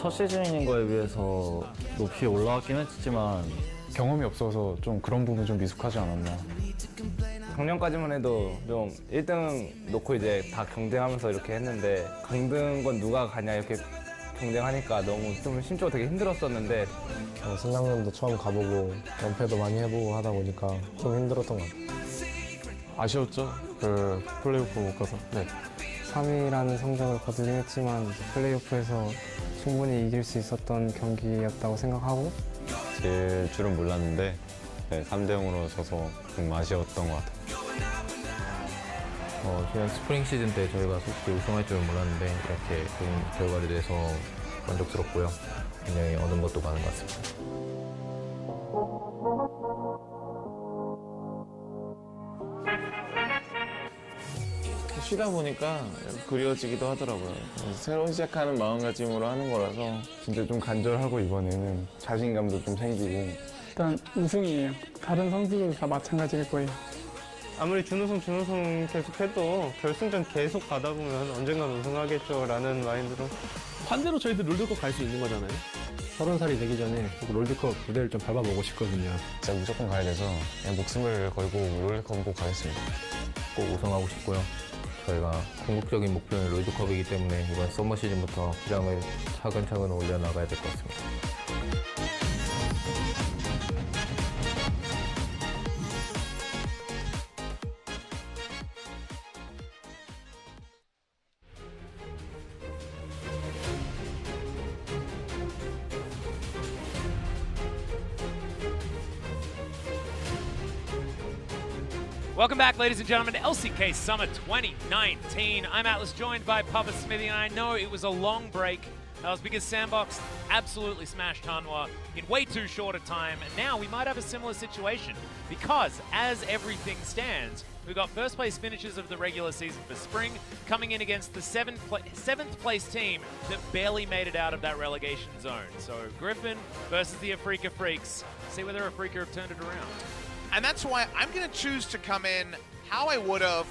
첫 시즌인 거에 비해서 높이 올라왔긴 했지만 경험이 없어서 좀 그런 부분 좀 미숙하지 않았나. 작년까지만 해도 좀 1등 놓고 이제 다 경쟁하면서 이렇게 했는데 강등권 누가 가냐 이렇게 경쟁하니까 너무 좀 심적으로 되게 힘들었었는데 신장전도 처음 가보고 연패도 많이 해보고 하다 보니까 좀 힘들었던 것 같아요. 아쉬웠죠? 그 플레이오프 못 가서. 네. 3위라는 성적을 거두긴 했지만 플레이오프에서 충분히 이길 수 있었던 경기였다고 생각하고 질 줄은 몰랐는데 3대 0으로 져서 좀 아쉬웠던 것 같아요. 지난 스프링 시즌 때 저희가 솔직히 우승할 줄은 몰랐는데 이렇게 좋은 결과를 내서 만족스럽고요. 굉장히 얻은 것도 많은 것 같습니다. 쉬다 보니까 그리워지기도 하더라고요. 새로 시작하는 마음가짐으로 하는 거라서 진짜 좀 간절하고 이번에는 자신감도 좀 생기고. 일단 우승이에요. 다른 선수들도 다 마찬가지일 거예요. 아무리 준우승 계속해도 결승전 계속 가다 보면 언젠간 우승하겠죠라는 마인드로. 반대로 저희도 롤드컵 갈 수 있는 거잖아요. 30살이 되기 전에 롤드컵 무대를 좀 밟아보고 싶거든요. 진짜 무조건 가야 돼서 그냥 목숨을 걸고 롤컵 꼭 가겠습니다. 꼭 우승하고 싶고요. 저희가 궁극적인 목표는 롤드컵이기 때문에 이번 서머 시즌부터 기량을 차근차근 올려나가야 될 것 같습니다. Welcome back, ladies and gentlemen, to LCK Summer 2019. I'm Atlas, joined by Papa Smithy, and I know it was a long break. That was because Sandbox absolutely smashed Hanwha in way too short a time, and now we might have a similar situation, because as everything stands, we've got first place finishes of the regular season for Spring, coming in against the seventh place team that barely made it out of that relegation zone. So Griffin versus the Afreeca Freecs. See whether Afreeca have turned it around. And that's why I'm going to choose to come in how I would have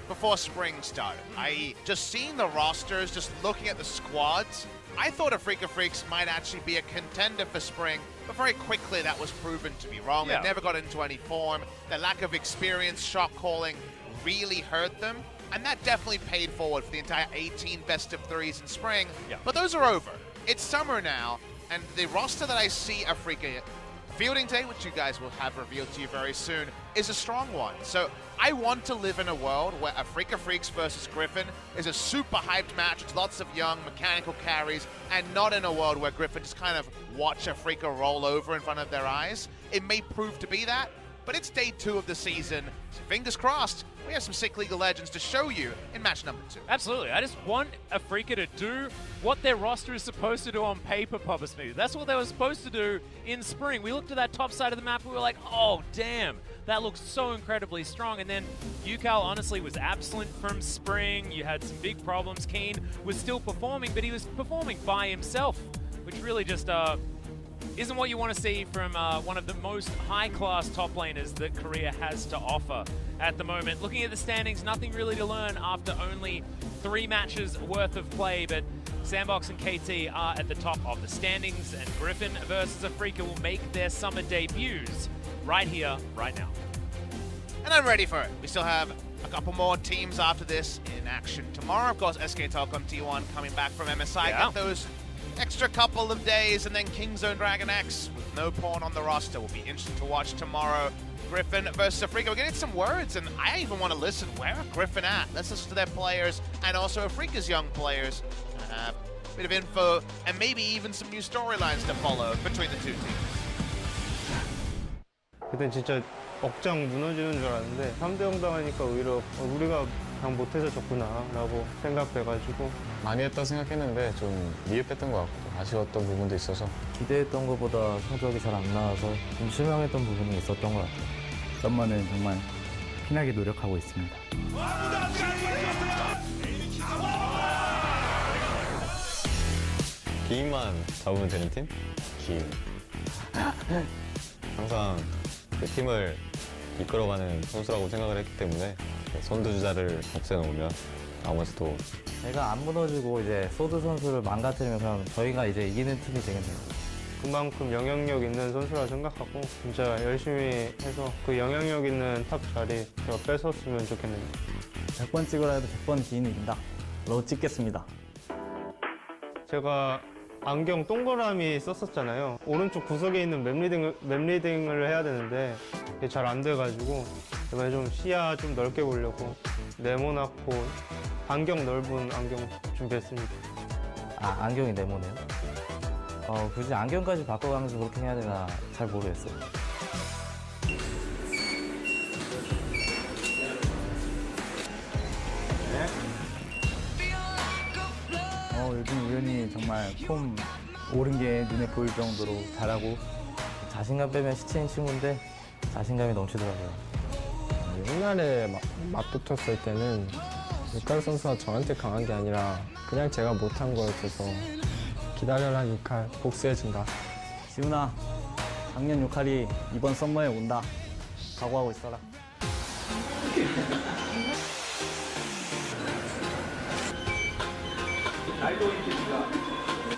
before spring started. I just seeing the rosters, just looking at the squads, I thought Afreeca Freecs might actually be a contender for spring, but very quickly that was proven to be wrong. Yeah. They never got into any form. Their lack of experience, shot calling really hurt them. And that definitely paid forward for the entire 18 best of threes in spring. Yeah. But those are over. It's summer now, and the roster that I see Afreeca fielding today, which you guys will have revealed to you very soon, is a strong one. So I want to live in a world where Afreeca Freecs versus Griffin is a super hyped match with lots of young mechanical carries, and not in a world where Griffin just kind of watch Afreeca roll over in front of their eyes. It may prove to be that, but it's day 2 of the season. So fingers crossed, we have some sick League of Legends to show you in match number 2. Absolutely. I just want Afreeca to do what their roster is supposed to do on paper, Papa Smooth. That's what they were supposed to do in spring. We looked at that top side of the map, we were like, oh, damn, that looks so incredibly strong. And then Ucal honestly was absent from spring. You had some big problems. Kiin was still performing, but he was performing by himself, which really just isn't what you want to see from one of the most high-class top laners that Korea has to offer at the moment. Looking at the standings, nothing really to learn after only 3 matches worth of play, but Sandbox and KT are at the top of the standings, and Griffin versus Afreeca will make their summer debuts right here, right now. And I'm ready for it. We still have a couple more teams after this in action tomorrow. Of course, SK Telecom T1 coming back from MSI. Yeah. Get those extra couple of days, and then Kingzone Dragon X with no pawn on the roster will be interesting to watch tomorrow. Griffin versus Afreeca. We're getting some words, and I even want to listen. Where are Griffin at? Let's listen to their players and also Afreeca's young players. A bit of info and maybe even some new storylines to follow between the two teams. 그때 진짜 억장 무너지는 줄 알았는데 3대 0 당하니까 오히려 우리가 그냥 못해서 졌구나라고 생각돼가지고 많이 했다 생각했는데 좀 미흡했던 것 같고 아쉬웠던 부분도 있어서 기대했던 것보다 성적이 잘 안 나와서 좀 실망했던 부분이 있었던 것 같아요. 썸머는 정말 피나게 노력하고 있습니다. 기인만 잡으면 되는 팀? 기인. 항상 그 팀을 이끌어가는 선수라고 생각을 했기 때문에 선두주자를 없애놓으면 나머지도 제가 안 무너지고 이제 소드 선수를 망가뜨리면 그럼 저희가 이제 이기는 팀이 되겠네요. 그만큼 영향력 있는 선수라 생각하고 진짜 열심히 해서 그 영향력 있는 탑 자리 제가 뺏었으면 좋겠네요. 100번 찍으라 해도 100번 기인이 이긴다. 로 찍겠습니다. 제가 안경 동그라미 썼었잖아요. 오른쪽 구석에 있는 맵리딩을 해야 되는데 이게 잘 안 돼가지고 이번에 좀 시야 좀 넓게 보려고 네모나고 반경 넓은 안경 준비했습니다. 아, 안경이 네모네요? 굳이 안경까지 바꿔가면서 그렇게 해야 되나 잘 모르겠어요. 요즘 우연히 정말 폼 오른 게 눈에 보일 정도로 잘하고 자신감 빼면 시체인 친구인데 자신감이 넘치더라고요. 옛날에 맞붙었을 때는 유칼 선수가 저한테 강한 게 아니라 그냥 제가 못한 거였어서 기다려라 유칼, 복수해준다. 지훈아, 작년 유칼이 이번 썸머에 온다. 각오하고 있어라.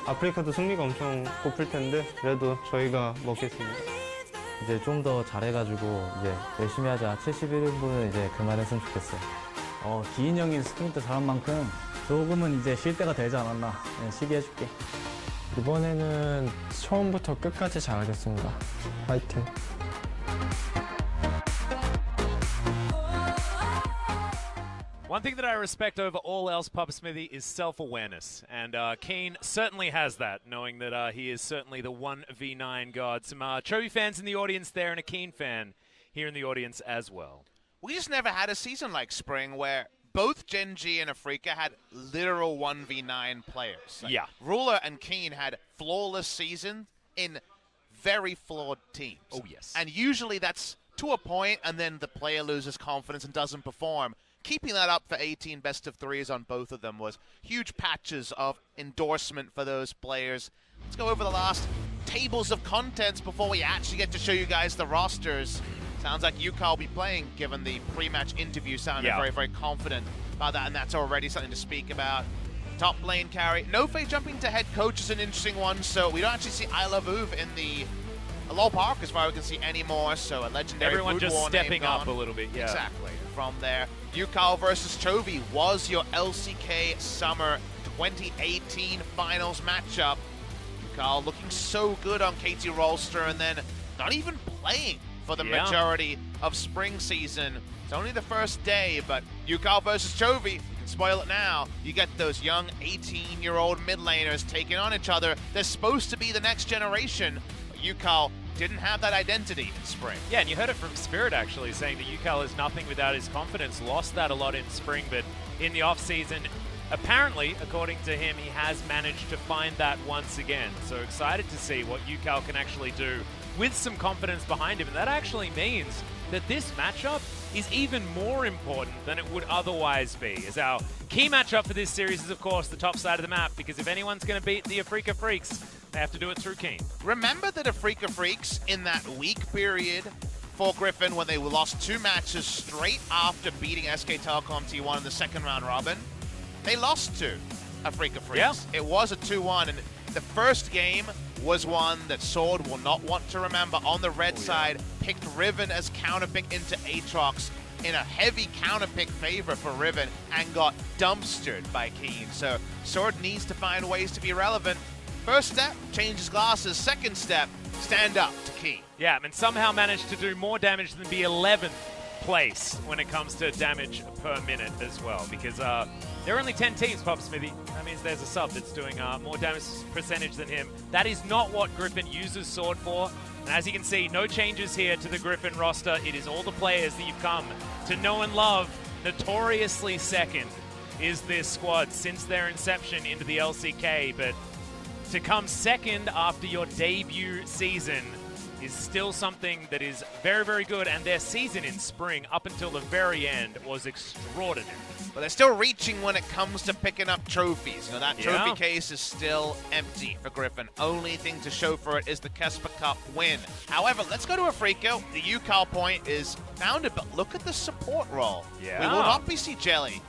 아프리카도 승리가 엄청 고플 텐데 그래도 저희가 먹겠습니다. 이제 좀 더 잘해가지고 이제 열심히 하자. 71인분은 이제 그만했으면 좋겠어요. 기인 형이 스프린트 잘한 만큼 조금은 이제 쉴 때가 되지 않았나. 쉬게 해줄게. 이번에는 처음부터 끝까지 잘하겠습니다. 화이팅! One thing that I respect over all else, Papa Smithy, is self-awareness. And Kiin certainly has that, knowing that he is certainly the 1v9 god. Some Chovy fans in the audience there and a Kiin fan here in the audience as well. We just never had a season like Spring where both Gen G and Afreeca had literal 1v9 players. Like, yeah. Ruler and Kiin had flawless season in very flawed teams. Oh, yes. And usually that's to a point, and then the player loses confidence and doesn't perform. Keeping that up for 18 best of threes on both of them was huge patches of endorsement for those players. Let's go over the last tables of contents before we actually get to show you guys the rosters. Sounds like Ucal will be playing, given the pre-match interview sounded very, very confident about that, and that's already something to speak about. Top lane carry. No Faye jumping to head coach is an interesting one, so we don't actually see I Love Uv in the low park as far as we can see anymore, so a legendary Everyone just Boudoir stepping name up gone. a little bit, yeah. Exactly. From there, Ucal versus Chovy was your LCK Summer 2018 finals matchup. Ucal looking so good on KT Rolster and then not even playing for the majority of spring season. It's only the first day, but Ucal versus Chovy, we can spoil it now. You get those young 18-year-old mid laners taking on each other. They're supposed to be the next generation, but Ucal didn't have that identity in spring. Yeah, and you heard it from Spirit actually, saying that Ucal is nothing without his confidence. Lost that a lot in spring, but in the off-season, apparently, according to him, he has managed to find that once again. So excited to see what Ucal can actually do with some confidence behind him. And that actually means that this matchup is even more important than it would otherwise be. As our key matchup for this series is, of course, the top side of the map, because if anyone's going to beat the Afreeca Freecs, they have to do it through Kiin. Remember that Afreeca Freecs in that week period for Griffin when they lost 2 matches straight after beating SK Telecom T1 in the second round robin? They lost to Afreeca Freecs. Yeah. It was a 2-1, and the first game was one that Sword will not want to remember. On the red side, picked Riven as counterpick into Aatrox in a heavy counterpick favor for Riven and got dumpstered by Kiin. So Sword needs to find ways to be relevant. First step, change his glasses. Second step, stand up to Kiin. Yeah, and somehow managed to do more damage than the 11th place when it comes to damage per minute as well, because there are only 10 teams, Pop Smithy. That means there's a sub that's doing more damage percentage than him. That is not what Griffin uses Sword for. And as you can see, no changes here to the Griffin roster. It is all the players that you've come to know and love. Notoriously second is this squad since their inception into the LCK, but to come second after your debut season is still something that is very, very good, and their season in spring up until the very end was extraordinary. But they're still reaching when it comes to picking up trophies. You know, that trophy case is still empty for Griffin. Only thing to show for it is the Kesper Cup win. However, let's go to Afreeca. The Ucal point is founded, but look at the support role. Yeah. We will not be see Jelly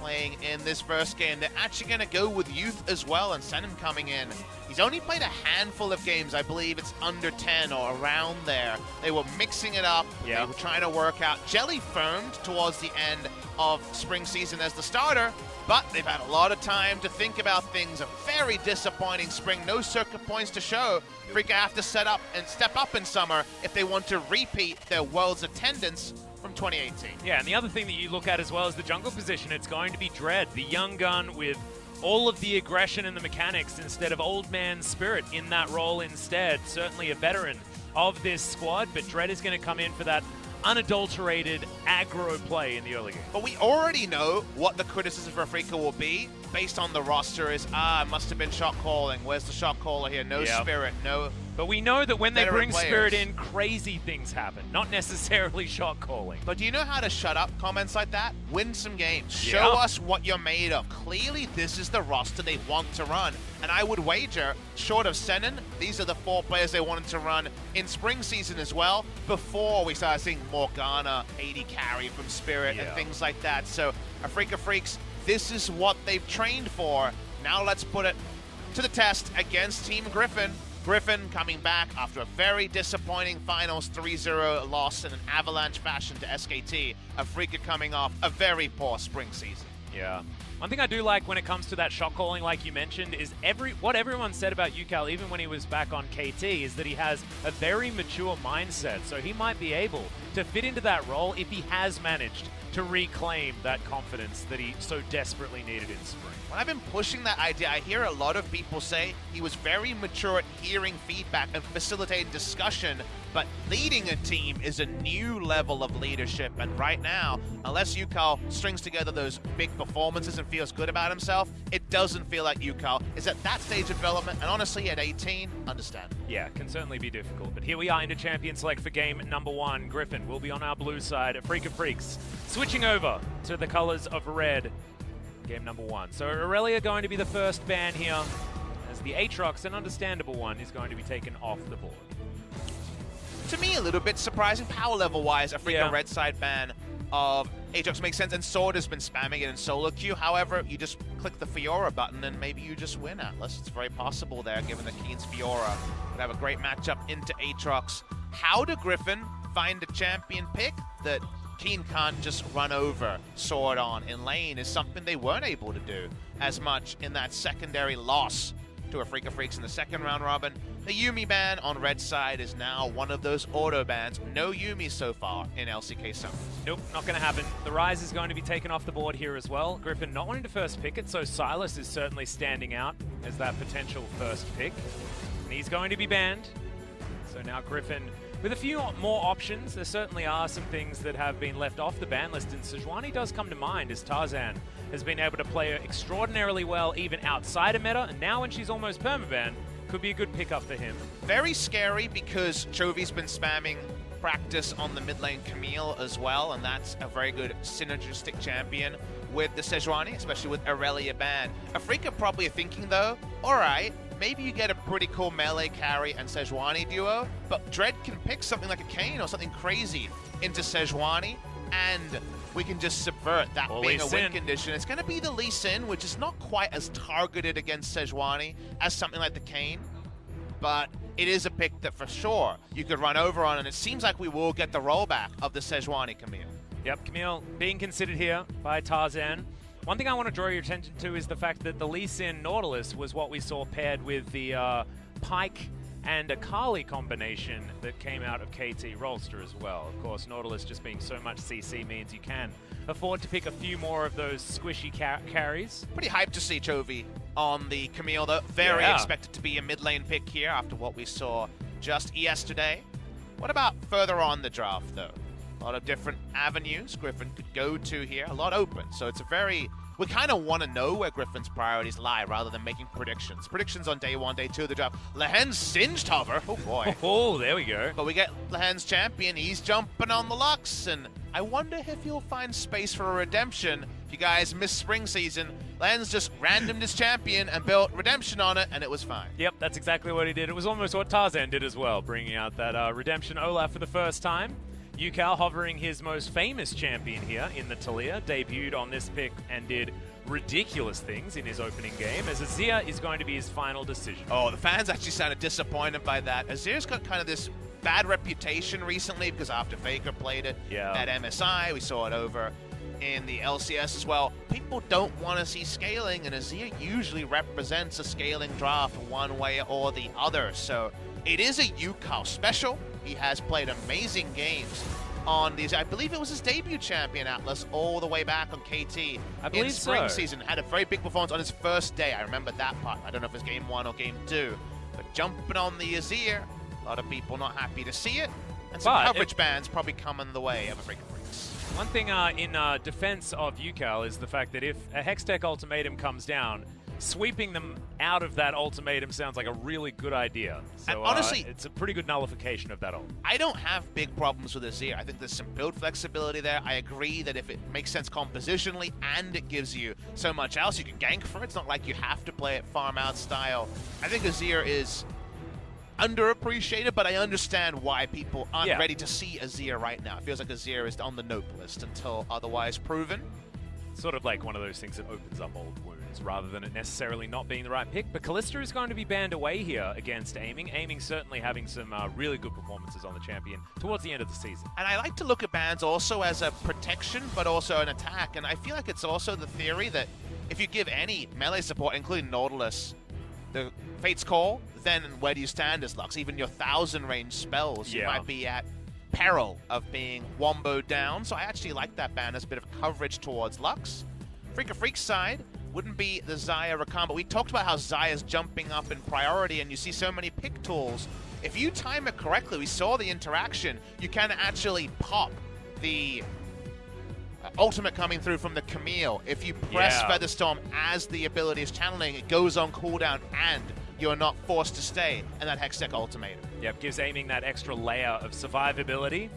playing in this first game. They're actually going to go with youth as well, and Senan coming in. He's only played a handful of games. I believe it's under 10 or around there. They were mixing it up. They were trying to work out. Jelly firmed towards the end of spring season as the starter, but they've had a lot of time to think about things. A very disappointing spring. No circuit points to show. Afreeca have to set up and step up in summer if they want to repeat their Worlds attendance from 2018. Yeah, and the other thing that you look at as well is the jungle position. It's going to be Dread, the young gun with all of the aggression and the mechanics instead of old man Spirit in that role instead. Certainly a veteran of this squad, but Dread is going to come in for that unadulterated aggro play in the early game. But we already know what the criticism for Afreeca will be based on the roster is, it must have been shot calling. Where's the shot caller here? No Spirit, no. But we know that when they bring players. Spirit in, crazy things happen, not necessarily shot calling. But do you know how to shut up comments like that? Win some games. Show us what you're made of. Clearly, this is the roster they want to run. And I would wager, short of Senan, these are the 4 players they wanted to run in spring season as well, before we started seeing Morgana, 80 carry from Spirit, and things like that. So, Afreeca Freecs, this is what they've trained for. Now let's put it to the test against Team Griffin. Griffin coming back after a very disappointing finals 3-0 loss in an avalanche fashion to SKT. Afreeca coming off a very poor spring season. Yeah. One thing I do like when it comes to that shot calling, like you mentioned, is what everyone said about Ucal, even when he was back on KT, is that he has a very mature mindset. So he might be able to fit into that role if he has managed to reclaim that confidence that he so desperately needed in spring. When I've been pushing that idea, I hear a lot of people say he was very mature at hearing feedback and facilitating discussion, but leading a team is a new level of leadership. And right now, unless Ucal strings together those big performances and feels good about himself, it doesn't feel like Ucal is at that stage of development. And honestly, at 18, understand. Yeah, can certainly be difficult. But here we are into Champion Select for game number 1. Griffin will be on our blue side. Afreeca Freecs switching over to the colors of red. Game number 1. So Aurelia going to be the first ban here, as the Aatrox, an understandable one, is going to be taken off the board. To me, a little bit surprising power level-wise. Afreeca red side ban of Aatrox makes sense, and Sword has been spamming it in solo queue. However, you just click the Fiora button and maybe you just win Atlas. It's very possible there, given that Kiin's Fiora would have a great matchup into Aatrox. How do Griffin find a champion pick that Kiin can't just run over Sword on in lane is something they weren't able to do as much in that secondary loss to Afreeca Freecs in the second round robin. The Yuumi ban on red side is now one of those auto bans. No Yuumi so far in LCK Summer. Nope, not going to happen. The Rise is going to be taken off the board here as well. Griffin not wanting to first pick it, so Silas is certainly standing out as that potential first pick. And he's going to be banned. So now Griffin with a few more options. There certainly are some things that have been left off the ban list, and Sejuani does come to mind, as Tarzan has been able to play extraordinarily well even outside of meta, and now when she's almost permaban, could be a good pickup for him. Very scary because Chovy's been spamming practice on the mid lane Camille as well, and that's a very good synergistic champion with the Sejuani, especially with Aurelia ban. Afreeca probably thinking though, alright, maybe you get a pretty cool melee carry and Sejuani duo, but Dread can pick something like a Kiin or something crazy into Sejuani, and we can just subvert that being a win condition. It's going to be the Lee Sin, which is not quite as targeted against Sejuani as something like the Kiin, but it is a pick that for sure you could run over on, and it seems like we will get the rollback of the Sejuani Camille. Yep, Camille being considered here by Tarzan. One thing I want to draw your attention to is the fact that the Lee Sin Nautilus was what we saw paired with the Pyke and Akali combination that came out of KT Rolster as well. Of course, Nautilus just being so much CC means you can afford to pick a few more of those squishy carries. Pretty hyped to see Chovy on the Camille though. Very expected to be a mid lane pick here after what we saw just yesterday. What about further on the draft though? A lot of different avenues Griffin could go to here, a lot open. So it's a very, we kind of want to know where Griffin's priorities lie rather than making predictions. Predictions on day 1, day 2 of the draft. Lehends singed hover. Oh boy. Oh, there we go. But we get Lehends champion. He's jumping on the Lux. And I wonder if you'll find space for a redemption. If you guys missed spring season, Lehends just randomed his champion and built redemption on it, and it was fine. Yep, that's exactly what he did. It was almost what Tarzan did as well, bringing out that redemption Olaf for the first time. Ucal hovering his most famous champion here in the Talia, debuted on this pick and did ridiculous things in his opening game, as Azir is going to be his final decision. Oh, the fans actually sounded disappointed by that. Azir's got kind of this bad reputation recently because after FLICKR played it at MSI, we saw it over in the LCS as well. People don't want to see scaling, and Azir usually represents a scaling draft one way or the other. So it is a Ucal special. He has played amazing games on these. I believe it was his debut champion, Atlas, all the way back on KT in spring season. Had a very big performance on his first day. I remember that part. I don't know if it was game 1 or game 2. But jumping on the Azir, a lot of people not happy to see it. And some coverage bans probably coming the way of Afreeca Freecs. One thing in defense of Ucal is the fact that if a Hextech ultimatum comes down, sweeping them out of that ultimatum sounds like a really good idea. So and honestly, it's a pretty good nullification of that ult. I don't have big problems with Azir. I think there's some build flexibility there. I agree that if it makes sense compositionally and it gives you so much else, you can gank for it. It's not like you have to play it farm out style. I think Azir is underappreciated, but I understand why people aren't ready to see Azir right now. It feels like Azir is on the nope list until otherwise proven. Sort of like one of those things that opens up old wounds rather than it necessarily not being the right pick. But Kalista is going to be banned away here against Aiming. Aiming certainly having some really good performances on the champion towards the end of the season. And I like to look at bans also as a protection, but also an attack. And I feel like it's also the theory that if you give any melee support, including Nautilus, the Fate's Call, then where do you stand as Lux? Even your 1,000 range spells, you might be at peril of being womboed down. So I actually like that ban as a bit of coverage towards Lux. Afreeca Freecs side wouldn't be the Xayah Rakan, but we talked about how Xayah's jumping up in priority, and you see so many pick tools. If you time it correctly, we saw the interaction, you can actually pop the ultimate coming through from the Camille. If you press Featherstorm as the ability is channeling, it goes on cooldown and you're not forced to stay, and that Hextech ultimatum. Yep, gives Aiming that extra layer of survivability.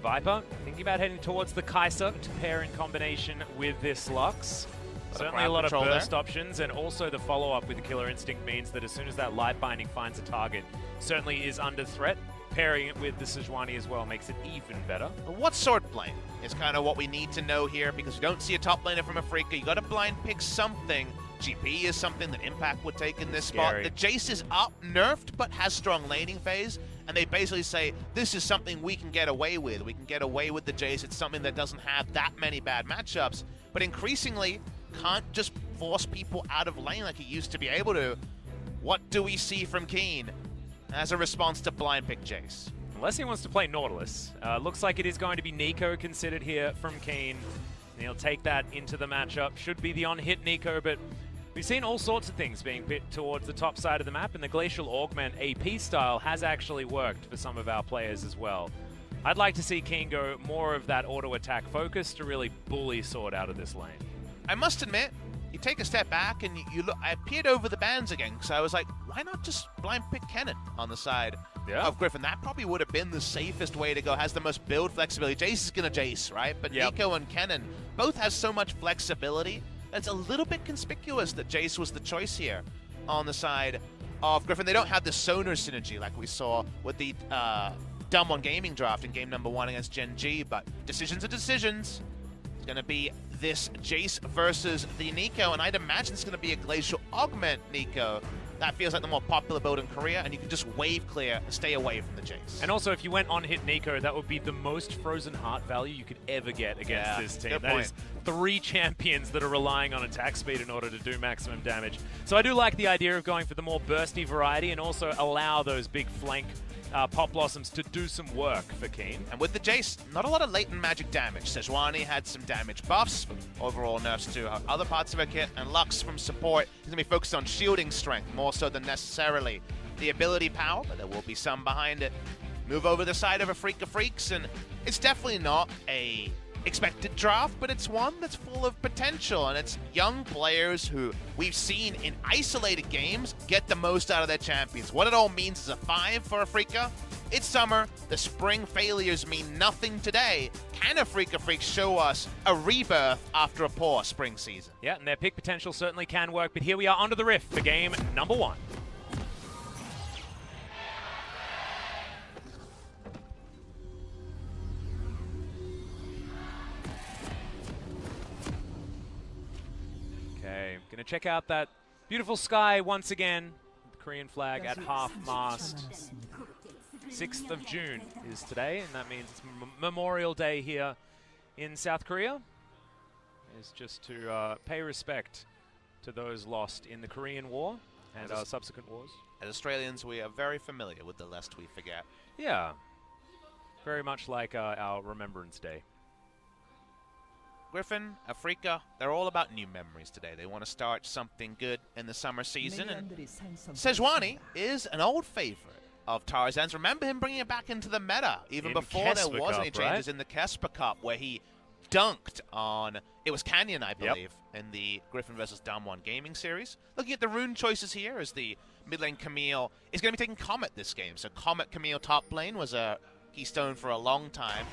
Viper thinking about heading towards the Kai'Sa to pair in combination with this Lux. Certainly a lot of burst options, and also the follow-up with the Killer Instinct means that as soon as that Light Binding finds a target, certainly is under threat. Pairing it with the Sejuani as well makes it even better. What sword lane is kind of what we need to know here, because we don't see a top laner from Afreeca. You got to blind pick something. GP is something that Impact would take in this spot. The Jace is up, nerfed, but has strong laning phase. And they basically say, this is something we can get away with. We can get away with the Jace. It's something that doesn't have that many bad matchups. But increasingly, can't just force people out of lane like he used to be able to. What do we see from Kiin as a response to blind pick Jace? Unless he wants to play Nautilus. Looks like it is going to be Nico considered here from Kiin. And he'll take that into the matchup. Should be the on-hit Nico, but we've seen all sorts of things being pit towards the top side of the map, and the Glacial Augment AP style has actually worked for some of our players as well. I'd like to see Kiin go more of that auto-attack focus to really bully Sword out of this lane. I must admit, you take a step back and you look. I peered over the bans again, because I was like, why not just blind pick Kennen on the side of Griffin? That probably would have been the safest way to go. Has the most build flexibility. Jace is going to Jace, right? But Nico and Kennen both have so much flexibility. It's a little bit conspicuous that Jace was the choice here on the side of Griffin. They don't have the Sonar synergy like we saw with the Dumb on Gaming draft in game number 1 against Gen G, but decisions are decisions. It's going to be this Jace versus the Nico, and I'd imagine it's going to be a Glacial Augment Nico. That feels like the more popular build in Korea, and you can just wave clear and stay away from the Jace. And also, if you went on hit Nico, that would be the most Frozen Heart value you could ever get against this team. That is 3 champions that are relying on attack speed in order to do maximum damage. So I do like the idea of going for the more bursty variety and also allow those big flank Pop Blossoms to do some work for Kiin. And with the Jace, not a lot of latent magic damage. Sejuani had some damage buffs, overall nerfs to other parts of her kit, and Lux from support is going to be focused on shielding strength more so than necessarily the ability power, but there will be some behind it. Move over the side of Afreeca Freecs, and it's definitely not a expected draft, but it's one that's full of potential, and it's young players who we've seen in isolated games get the most out of their champions. What it all means is a 5 for Afreeca. It's summer. The spring failures mean nothing today. Can Afreeca Freecs show us a rebirth after a poor spring season? Yeah, and their pick potential certainly can work, but here we are onto the Rift for game number 1. anyway, going to check out that beautiful sky once again. The Korean flag at half-mast. 6th of June is today, and that means it's Memorial Day here in South Korea. It's just to pay respect to those lost in the Korean War and subsequent wars. As Australians, we are very familiar with the lest we forget. Yeah, very much like our Remembrance Day. Griffin, Afreeca, they're all about new memories today. They want to start something good in the summer season. And Sejuani is an old favorite of Tarzan's. Remember him bringing it back into the meta, even before there was any changes in the Kesper Cup, where he dunked on, it was Canyon, I believe, in the Griffin versus Damwon gaming series. Looking at the rune choices here, as the mid lane Camille is going to be taking Comet this game. So Comet Camille top lane was a keystone for a long time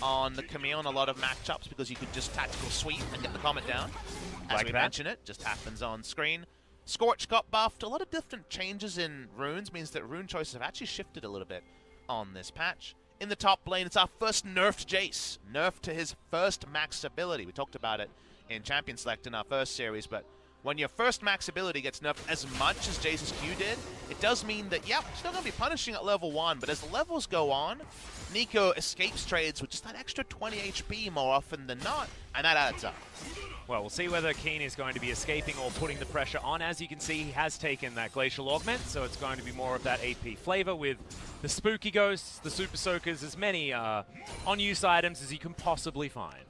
on the Camille in a lot of matchups, because you could just tactical sweep and get the Comet down. As we mentioned, it just happens on screen. Scorch got buffed. A lot of different changes in runes means that rune choices have actually shifted a little bit on this patch. In the top lane, it's our first nerfed Jace. Nerfed to his first max ability. We talked about it in Champion Select in our first series, but when your first max ability gets nerfed as much as Jace's Q did, it does mean that, yeah, we're still going to be punishing at level 1, but as the levels go on, Nico escapes trades with just that extra 20 HP more often than not, and that adds up. Well, we'll see whether Kiin is going to be escaping or putting the pressure on. As you can see, he has taken that Glacial Augment, so it's going to be more of that AP flavor with the Spooky Ghosts, the Super Soakers, as many on-use items as you can possibly find.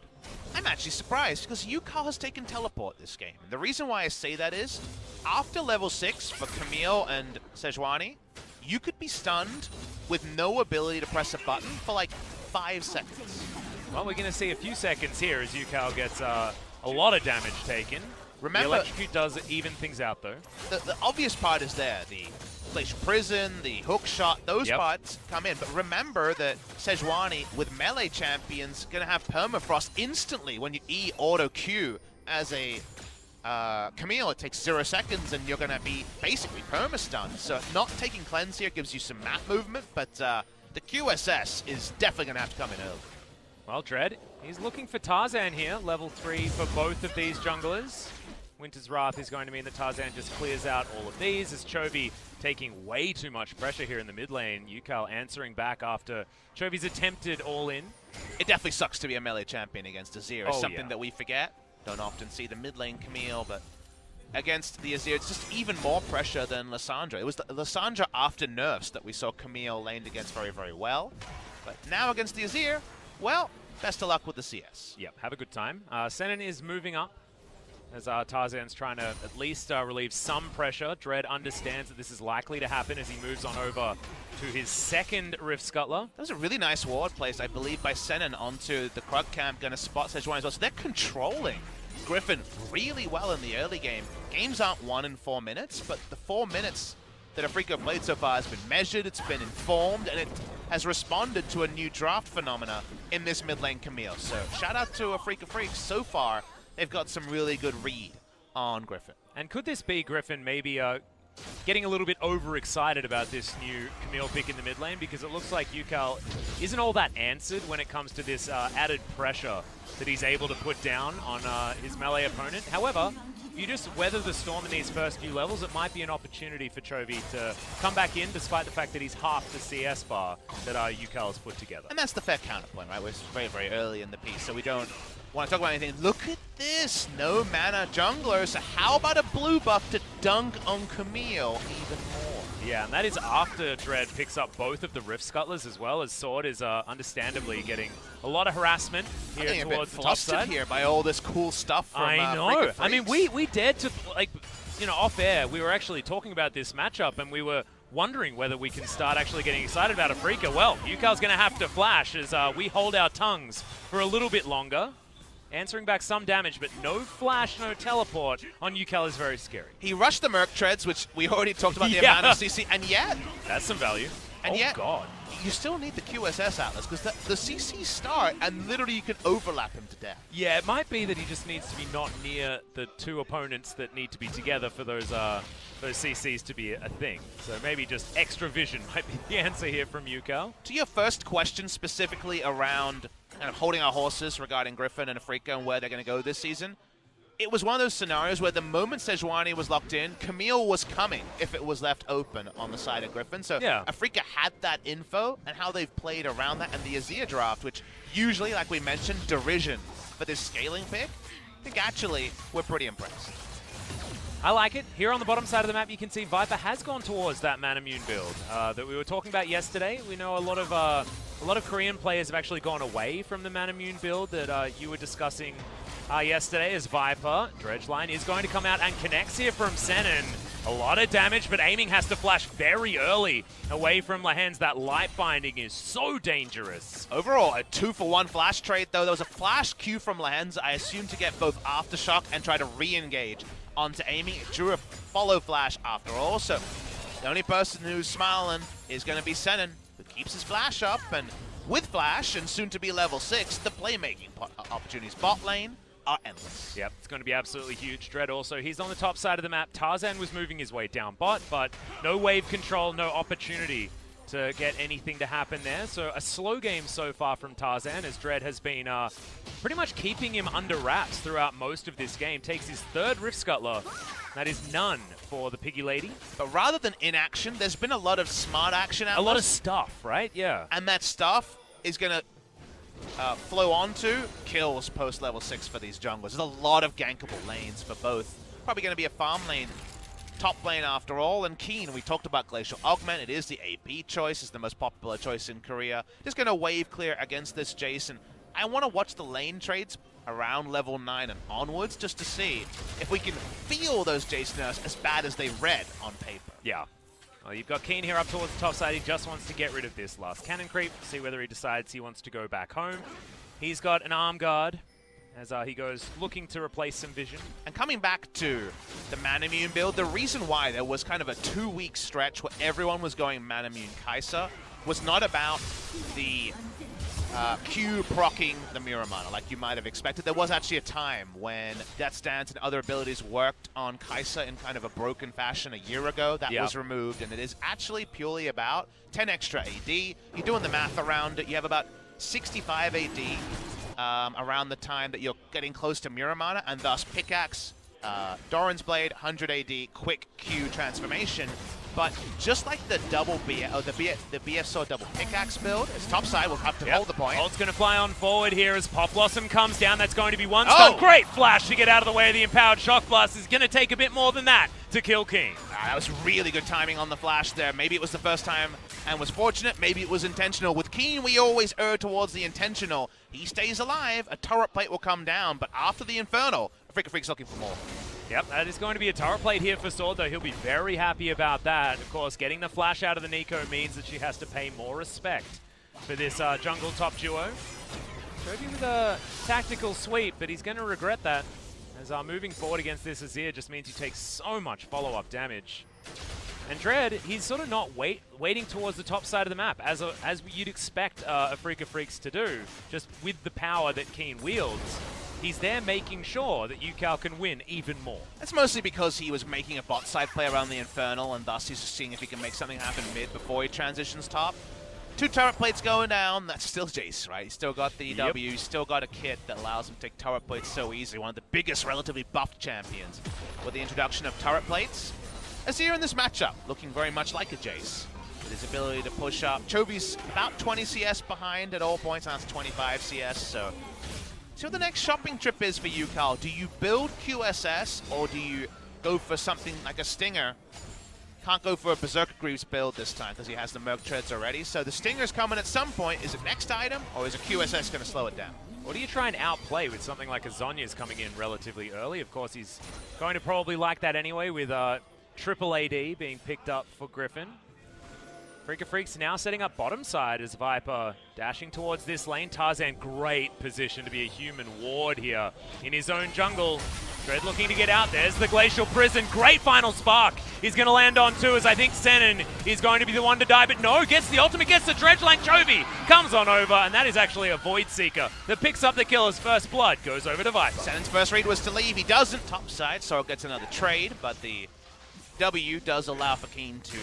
I'm actually surprised, because Ucal has taken Teleport this game. And the reason why I say that is, after level 6 for Camille and Sejuani, you could be stunned with no ability to press a button for like 5 seconds. Well, we're going to see a few seconds here as Ucal gets a lot of damage taken. Remember, the Electrocute does even things out, though. The obvious part is there. The Glacial Prison, the hook shot, those parts come in. But remember that Sejuani, with melee champions, going to have permafrost instantly when you E auto Q. As a Camille, it takes 0 seconds and you're going to be basically perma-stunned. So not taking Cleanse here gives you some map movement, but the QSS is definitely going to have to come in early. Well, Dread, he's looking for Tarzan here, level 3 for both of these junglers. Winter's Wrath is going to mean that Tarzan just clears out all of these, as Chovy taking way too much pressure here in the mid lane. Ucal answering back after Chovy's attempted all-in. It definitely sucks to be a melee champion against Azir. It's something that we forget. Don't often see the mid lane Camille, but against the Azir, it's just even more pressure than Lissandra. It was the Lissandra after nerfs that we saw Camille laned against very, very well. But now against the Azir, well, best of luck with the CS. Yep, have a good time. Senan is moving up as Tarzan's trying to at least relieve some pressure. Dread understands that this is likely to happen as he moves on over to his second Rift Scuttler. That was a really nice ward placed, I believe, by Senan onto the Krug camp, going to spot Sejuani as well. So they're controlling Griffin really well in the early game. Games aren't won in 4 minutes, but the 4 minutes that Afreeca played so far has been measured, it's been informed, and it has responded to a new draft phenomena in this mid lane Camille. So shout out to Afreeca Freecs. So far, they've got some really good read on Griffin. And could this be Griffin maybe getting a little bit overexcited about this new Camille pick in the mid lane? Because it looks like Ucal isn't all that answered when it comes to this added pressure that he's able to put down on his melee opponent. However, if you just weather the storm in these first few levels, it might be an opportunity for Chovy to come back in, despite the fact that he's half the CS bar that Ucal has put together. And that's the fair counterpoint, right? We're very, very early in the piece, so we don't want to talk about anything. Look at this, no mana jungler. So how about a blue buff to dunk on Camille even more? Yeah, and that is after Dread picks up both of the Rift Scuttlers as well, as Sword is understandably getting a lot of harassment here towards the top side. Here by all this cool stuff from I know. I mean, we dared to, like, you know, off air, we were actually talking about this matchup and we were wondering whether we can start actually getting excited about Afreeca. Well, Ucal's going to have to flash as we hold our tongues for a little bit longer. Answering back some damage, but no flash, no teleport on Ucal is very scary. He rushed the Merc Treads, which we already talked about the amount of CC, and yet... That's some value. And yet, God. You still need the QSS Atlas, because the CC start, and literally you can overlap him to death. Yeah, it might be that he just needs to be not near the two opponents that need to be together for those CCs to be a thing. So maybe just extra vision might be the answer here from Ucal. To your first question specifically around kind of holding our horses regarding Griffin and Afreeca and where they're going to go this season, it was one of those scenarios where the moment Sejuani was locked in, Camille was coming if it was left open on the side of Griffin. So Yeah. Afreeca had that info and how they've played around that, and the Azir draft, which usually, like we mentioned, derision for this scaling pick. I think actually we're pretty impressed. I like it. Here on the bottom side of the map, you can see Viper has gone towards that Manamune build that we were talking about yesterday. We know a lot of Korean players have actually gone away from the Manamune build that you were discussing yesterday as Viper. Dredgeline is going to come out and connects here from Senan. A lot of damage, but aiming has to flash very early away from Lehends. That light binding is so dangerous. Overall, a 2-for-1 flash trade, though. There was a flash Q from Lehends, I assume to get both Aftershock and try to re-engage onto aiming. It drew a follow flash after all, so the only person who's smiling is going to be Senan, who keeps his flash up, and with flash and soon to be level 6, the playmaking opportunities bot lane are endless. Yep, it's going to be absolutely huge. Dread also, he's on the top side of the map. Tarzan was moving his way down bot, but no wave control, no opportunity to get anything to happen there. So a slow game so far from Tarzan, as Dread has been pretty much keeping him under wraps throughout most of this game. Takes his third Rift Scuttler. That is none for the Piggy Lady. But rather than inaction, there's been a lot of smart action out there. A lot of stuff, right? Yeah. And that stuff is going to flow onto kills post level 6 for these junglers. There's a lot of gankable lanes for both. Probably going to be a farm lane, top lane after all. And Kiin, we talked about Glacial Augment. It is the AP choice. It's the most popular choice in Korea. Just going to wave clear against this Jason. I want to watch the lane trades around level 9 and onwards just to see if we can feel those Jason as bad as they read on paper. Yeah. Well, you've got Kiin here up towards the top side. He just wants to get rid of this last cannon creep, see whether he decides he wants to go back home. He's got an arm guard as he goes looking to replace some vision. And coming back to the Manamune build, the reason why there was kind of a 2-week stretch where everyone was going Manamune Kai'Sa was not about the Q proccing the Miramana like you might have expected. There was actually a time when Death Stance and other abilities worked on Kai'Sa in kind of a broken fashion a year ago. That was removed, and it is actually purely about 10 extra AD. You're doing the math around it. You have about 65 AD around the time that you're getting close to Miramana, and thus Pickaxe, Doran's Blade, 100 AD, quick Q transformation. But just like the double the BF Sword double pickaxe build, its top side will have to hold the point. Ult's going to fly on forward here as Pop Blossom comes down. That's going to be one stun. Great flash to get out of the way of the Empowered Shock Blast. Is going to take a bit more than that to kill Kiin. That was really good timing on the flash there. Maybe it was the first time and was fortunate. Maybe it was intentional. With Kiin, we always err towards the intentional. He stays alive. A turret plate will come down, but after the Infernal, Afreeca Freecs looking for more. Yep, that is going to be a turret plate here for Sword, though. He'll be very happy about that. Of course, getting the flash out of the Nico means that she has to pay more respect for this jungle top duo. Chovy with a tactical sweep, but he's going to regret that, as moving forward against this Azir just means you take so much follow-up damage. And Dread, he's sort of not waiting towards the top side of the map, as you'd expect Afreeca Freecs to do, just with the power that Kiin wields. He's there making sure that Ucal can win even more. That's mostly because he was making a bot side play around the Infernal, and thus he's just seeing if he can make something happen mid before he transitions top. 2 turret plates going down. That's still Jace, right? He's still got the W, he's still got a kit that allows him to take turret plates so easily. One of the biggest relatively buffed champions with the introduction of turret plates. Azir in this matchup, looking very much like a Jace. With his ability to push up. Chovy's about 20 CS behind at all points, and that's 25 CS, so... See what the next shopping trip is for Ucal. Do you build QSS, or do you go for something like a Stinger? Can't go for a Berserker Greaves build this time because he has the Merc Treads already. So the Stinger's coming at some point. Is it next item, or is a QSS going to slow it down? Or do you try and outplay with something like a Zhonya's coming in relatively early? Of course, he's going to probably like that anyway, with triple AD being picked up for Griffin. Afreeca Freecs now setting up bottom side as Viper dashing towards this lane. Tarzan, great position to be a human ward here in his own jungle. Dread looking to get out. There's the Glacial Prison. Great final spark. He's going to land on 2 as I think Senan is going to be the one to die. But no, gets the ultimate, gets the dredge lane. Chovy comes on over, and that is actually a Void Seeker that picks up the killer's first blood. Goes over to Viper. Senan's first read was to leave. He doesn't. Top side, Sorrel gets another trade, but the W does allow for Kiin to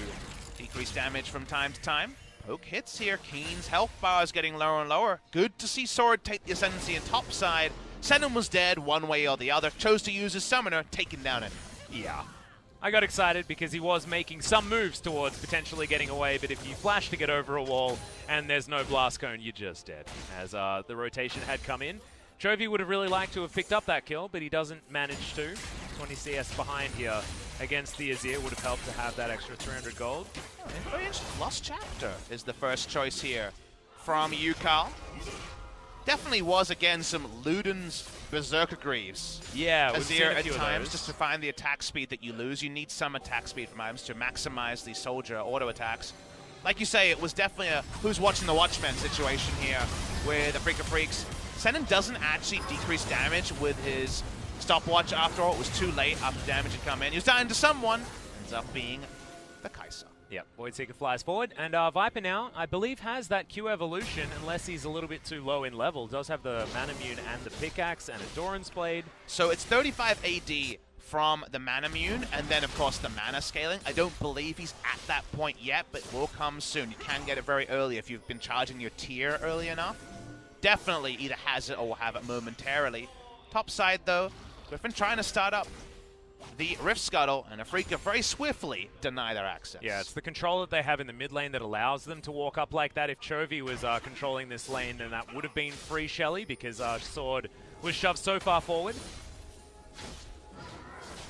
decrease damage from time to time. Poke hits here. Kiin's health bar is getting lower and lower. Good to see Sword take the ascendancy in top side. Senan was dead one way or the other, chose to use his summoner, taking down it. Yeah. I got excited because he was making some moves towards potentially getting away, but if you flash to get over a wall and there's no blast cone, you're just dead. As the rotation had come in. Chovy would have really liked to have picked up that kill, but he doesn't manage to. 20 CS behind here against the Azir would have helped to have that extra 300 gold. Very interesting. Lost Chapter is the first choice here from Ucal. Definitely was, again, some Luden's Berserker Greaves. Yeah, we've seen Azir a at few of times, those. just to find the attack speed that you lose. You need some attack speed from items to maximize the soldier auto attacks. Like you say, it was definitely a who's watching the Watchmen situation here with Afreeca Freecs. Senan doesn't actually decrease damage with his stopwatch after all. It was too late after damage had come in. He was dying to someone. Ends up being the Kai'Sa. Yep, Voidseeker flies forward, and Viper now, I believe, has that Q evolution, unless he's a little bit too low in level. Does have the Manamune and the pickaxe and a Doran's Blade. So it's 35 AD from the Manamune, and then, of course, the mana scaling. I don't believe he's at that point yet, but it will come soon. You can get it very early if you've been charging your tier early enough. Definitely either has it or will have it momentarily. Top side, though, Griffin trying to start up the Rift Scuttle, and Afreeca very swiftly deny their access. Yeah, it's the control that they have in the mid lane that allows them to walk up like that. If Chovy was controlling this lane, then that would have been free Shelly because Sword was shoved so far forward.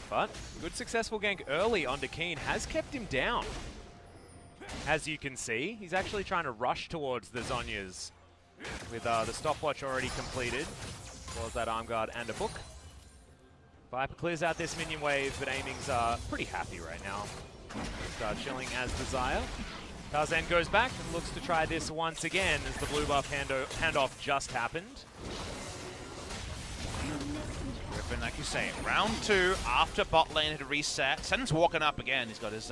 But good successful gank early onto Kiin has kept him down. As you can see, he's actually trying to rush towards the Zhonya's with the stopwatch already completed. As well as that arm guard and a book. Viper clears out this minion wave, but aiming's pretty happy right now. Start chilling as desire. Tarzan goes back and looks to try this once again as the blue buff handoff just happened. Griffin, like you say, round 2 after bot lane had reset. Senan's walking up again. He's got his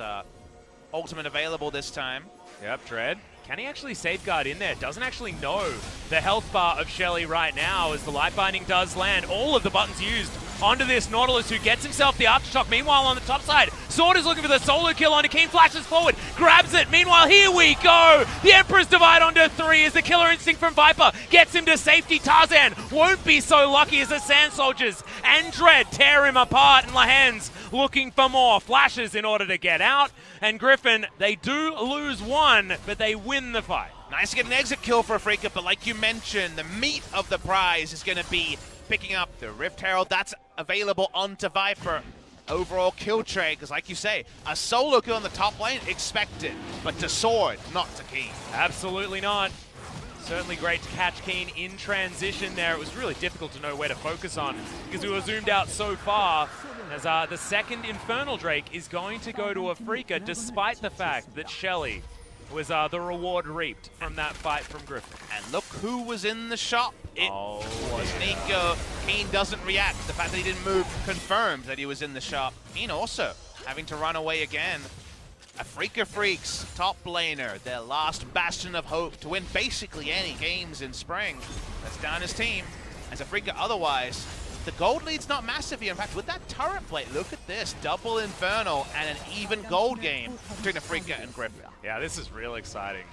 ultimate available this time. Yep, Dread. Can he actually safeguard in there? Doesn't actually know the health bar of Shelly right now as the light binding does land. All of the buttons used onto this Nautilus, who gets himself the aftershock. Meanwhile, on the top side, Sword is looking for the solo kill onto Kiin, flashes forward, grabs it. Meanwhile, here we go. The Emperor's Divide onto 3 as the killer instinct from Viper gets him to safety. Tarzan won't be so lucky as the Sand Soldiers and Dread tear him apart, and Lehends looking for more flashes in order to get out. And Griffin, they do lose one, but they win the fight. Nice to get an exit kill for Afreeca, but like you mentioned, the meat of the prize is going to be picking up the Rift Herald. That's available onto Viper. Overall kill trade, because like you say, a solo kill in the top lane, expected. But to Sword, not to Kiin. Absolutely not. Certainly great to catch Kiin in transition there. It was really difficult to know where to focus on because we were zoomed out so far. As the second Infernal Drake is going to go to Afreeca, despite the fact that Shelly was the reward reaped from that fight from Griffin. And look who was in the shop. It was Nico. Kiin doesn't react. The fact that he didn't move confirmed that he was in the shop. Kiin also having to run away again. Afreeca Freecs, top laner, their last bastion of hope to win basically any games in spring. That's down his team. As Afreeca otherwise, the gold lead's not massive here. In fact, with that turret plate, look at this. Double Infernal and an even gold game between Afreeca and Griffin. Yeah, this is real exciting.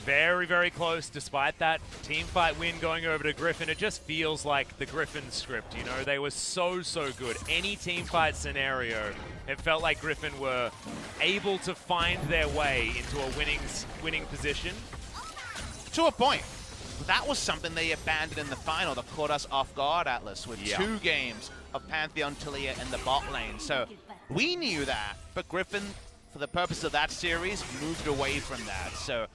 Very, very close, despite that team fight win going over to Griffin. It just feels like the Griffin script, you know? They were so, so good. Any team fight scenario, it felt like Griffin were able to find their way into a winning position. To a point. That was something they abandoned in the final that caught us off guard, Atlas, with 2 games of Pantheon Talia in the bot lane. So we knew that, but Griffin, for the purpose of that series, moved away from that. So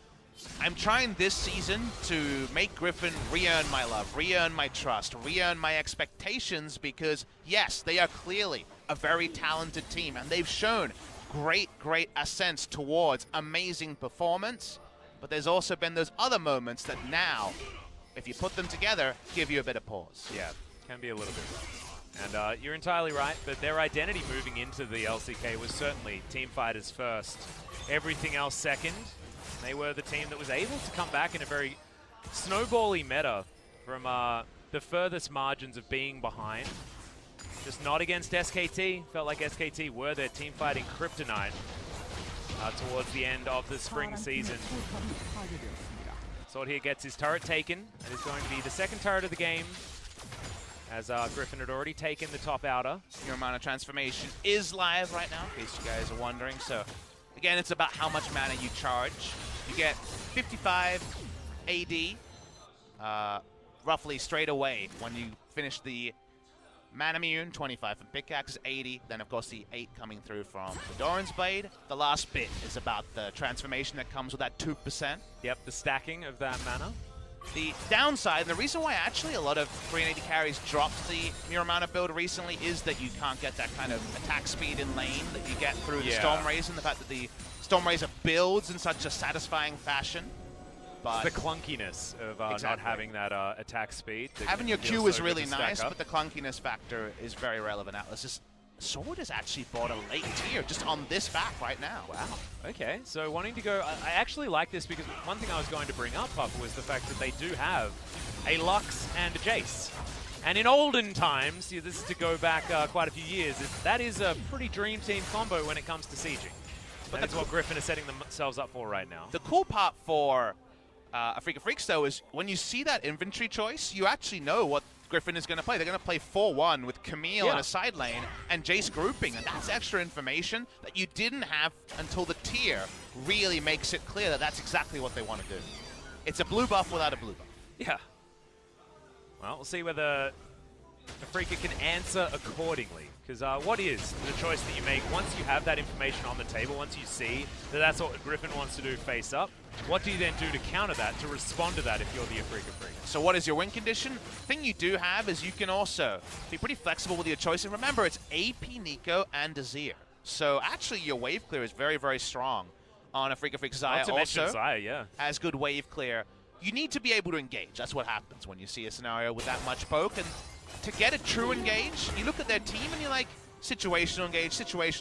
I'm trying this season to make Griffin re-earn my love, re-earn my trust, re-earn my expectations, because yes, they are clearly a very talented team, and they've shown great ascents towards amazing performance. But there's also been those other moments that now, if you put them together, give you a bit of pause. Yeah, can be a little bit rough. And you're entirely right, but their identity moving into the LCK was certainly team fighters first, everything else second. They were the team that was able to come back in a very snowbally meta from the furthest margins of being behind. Just not against SKT. Felt like SKT were their team fighting kryptonite towards the end of the spring season. Sword here gets his turret taken. It is going to be the second turret of the game. as Griffin had already taken the top outer. Your amount of transformation is live right now, in case you guys are wondering. So, again, it's about how much mana you charge. You get 55 AD roughly straight away when you finish the Manamune, 25 from Pickaxe, 80. Then, of course, the 8 coming through from the Doran's Blade. The last bit is about the transformation that comes with that 2%. Yep, the stacking of that mana. The downside, and the reason why actually a lot of Korean AD carries dropped the Muramana build recently is that you can't get that kind of attack speed in lane that you get through the Storm Razor, and the fact that the Storm Razor builds in such a satisfying fashion. But it's the clunkiness of not having that attack speed. Having your Q is really nice, but the clunkiness factor is very relevant. Atlas' Sword is actually bought a late tier just on this map right now. Wow. Okay, so wanting to go... I actually like this because one thing I was going to bring up, Pup, was the fact that they do have a Lux and a Jace. And in olden times, this is to go back quite a few years, that is a pretty dream team combo when it comes to sieging. But that's what Griffin is setting themselves up for right now. The cool part for Afreeca Freecs, though, is when you see that inventory choice, you actually know what Griffin is going to play. They're going to play 4-1 with Camille in a side lane and Jace grouping, and that's extra information that you didn't have until the tier really makes it clear that that's exactly what they want to do. It's a blue buff without a blue buff. Yeah. Well, we'll see whether Afreeca can answer accordingly. Because what is the choice that you make once you have that information on the table, once you see that that's what Griffin wants to do face up, what do you then do to counter that, to respond to that if you're the Afreeca Freecs? So what is your win condition? The thing you do have is you can also be pretty flexible with your choice. And remember, it's AP, Nico, and Azir. So actually your wave clear is very, very strong on Afreeca Freecs. Xayah also has good wave clear. You need to be able to engage. That's what happens when you see a scenario with that much poke. And to get a true engage, you look at their team and you're like, situational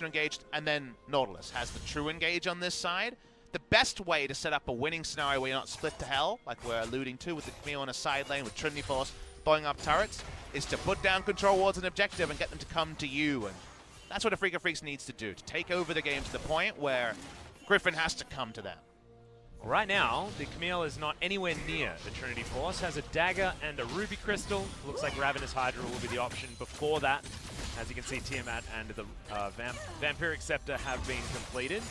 engaged, and then Nautilus has the true engage on this side. The best way to set up a winning scenario where you're not split to hell, like we're alluding to with the Camille on a side lane with Trinity Force blowing up turrets, is to put down control wards and objective and get them to come to you. And that's what Afreeca Freecs needs to do, to take over the game to the point where Griffin has to come to them. Right now, the Camille is not anywhere near the Trinity Force. Has a dagger and a ruby crystal. Looks like Ravenous Hydra will be the option before that. As you can see, Tiamat and the Vampiric Scepter have been completed.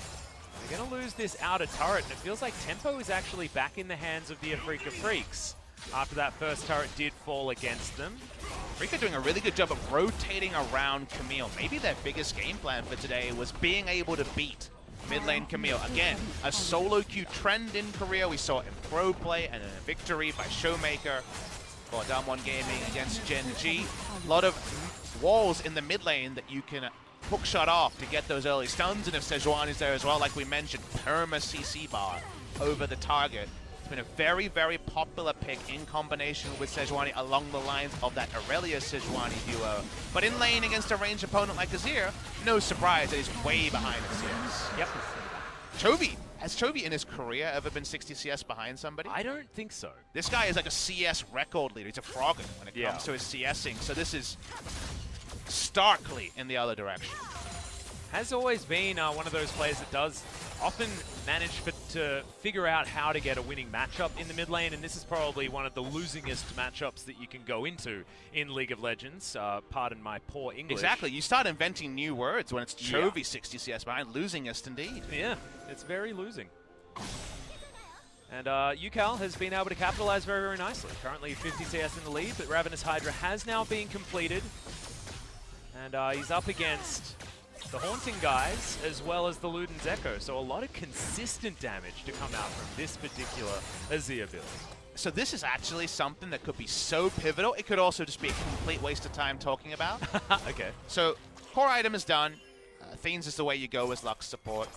They're going to lose this outer turret, and it feels like tempo is actually back in the hands of the Afreeca Freecs after that first turret did fall against them. Afreeca doing a really good job of rotating around Camille. Maybe their biggest game plan for today was being able to beat mid lane Camille. Again, a solo queue trend in Korea. We saw it in pro play and in a victory by Showmaker for Down1 Gaming against Gen G. A lot of walls in the mid lane that you can hook shot off to get those early stuns, and if Sejuani is there as well, like we mentioned, perma CC bar over the target. It's been a very, very popular pick in combination with Sejuani along the lines of that Aurelia-Sejuani duo. But in lane against a ranged opponent like Azir, no surprise that he's way behind Azir. Yep. Chovy. Has Chovy in his career ever been 60 CS behind somebody? I don't think so. This guy is like a CS record leader. He's a Froggen when it comes to his CSing. So this is starkly in the other direction. Has always been one of those players that does often manage to figure out how to get a winning matchup in the mid lane, and this is probably one of the losingest matchups that you can go into in League of Legends. Pardon my poor English. Exactly. You start inventing new words when it's Chovy 60 CS behind. Losingest indeed. Yeah, it's very losing. And Ucal has been able to capitalize very, very nicely. Currently 50 CS in the lead, but Ravenous Hydra has now been completed. And he's up against the Haunting guys, as well as the Luden's Echo. So a lot of consistent damage to come out from this particular Azir build. So this is actually something that could be so pivotal. It could also just be a complete waste of time talking about. Okay. So core item is done. Fiends is the way you go as Lux support.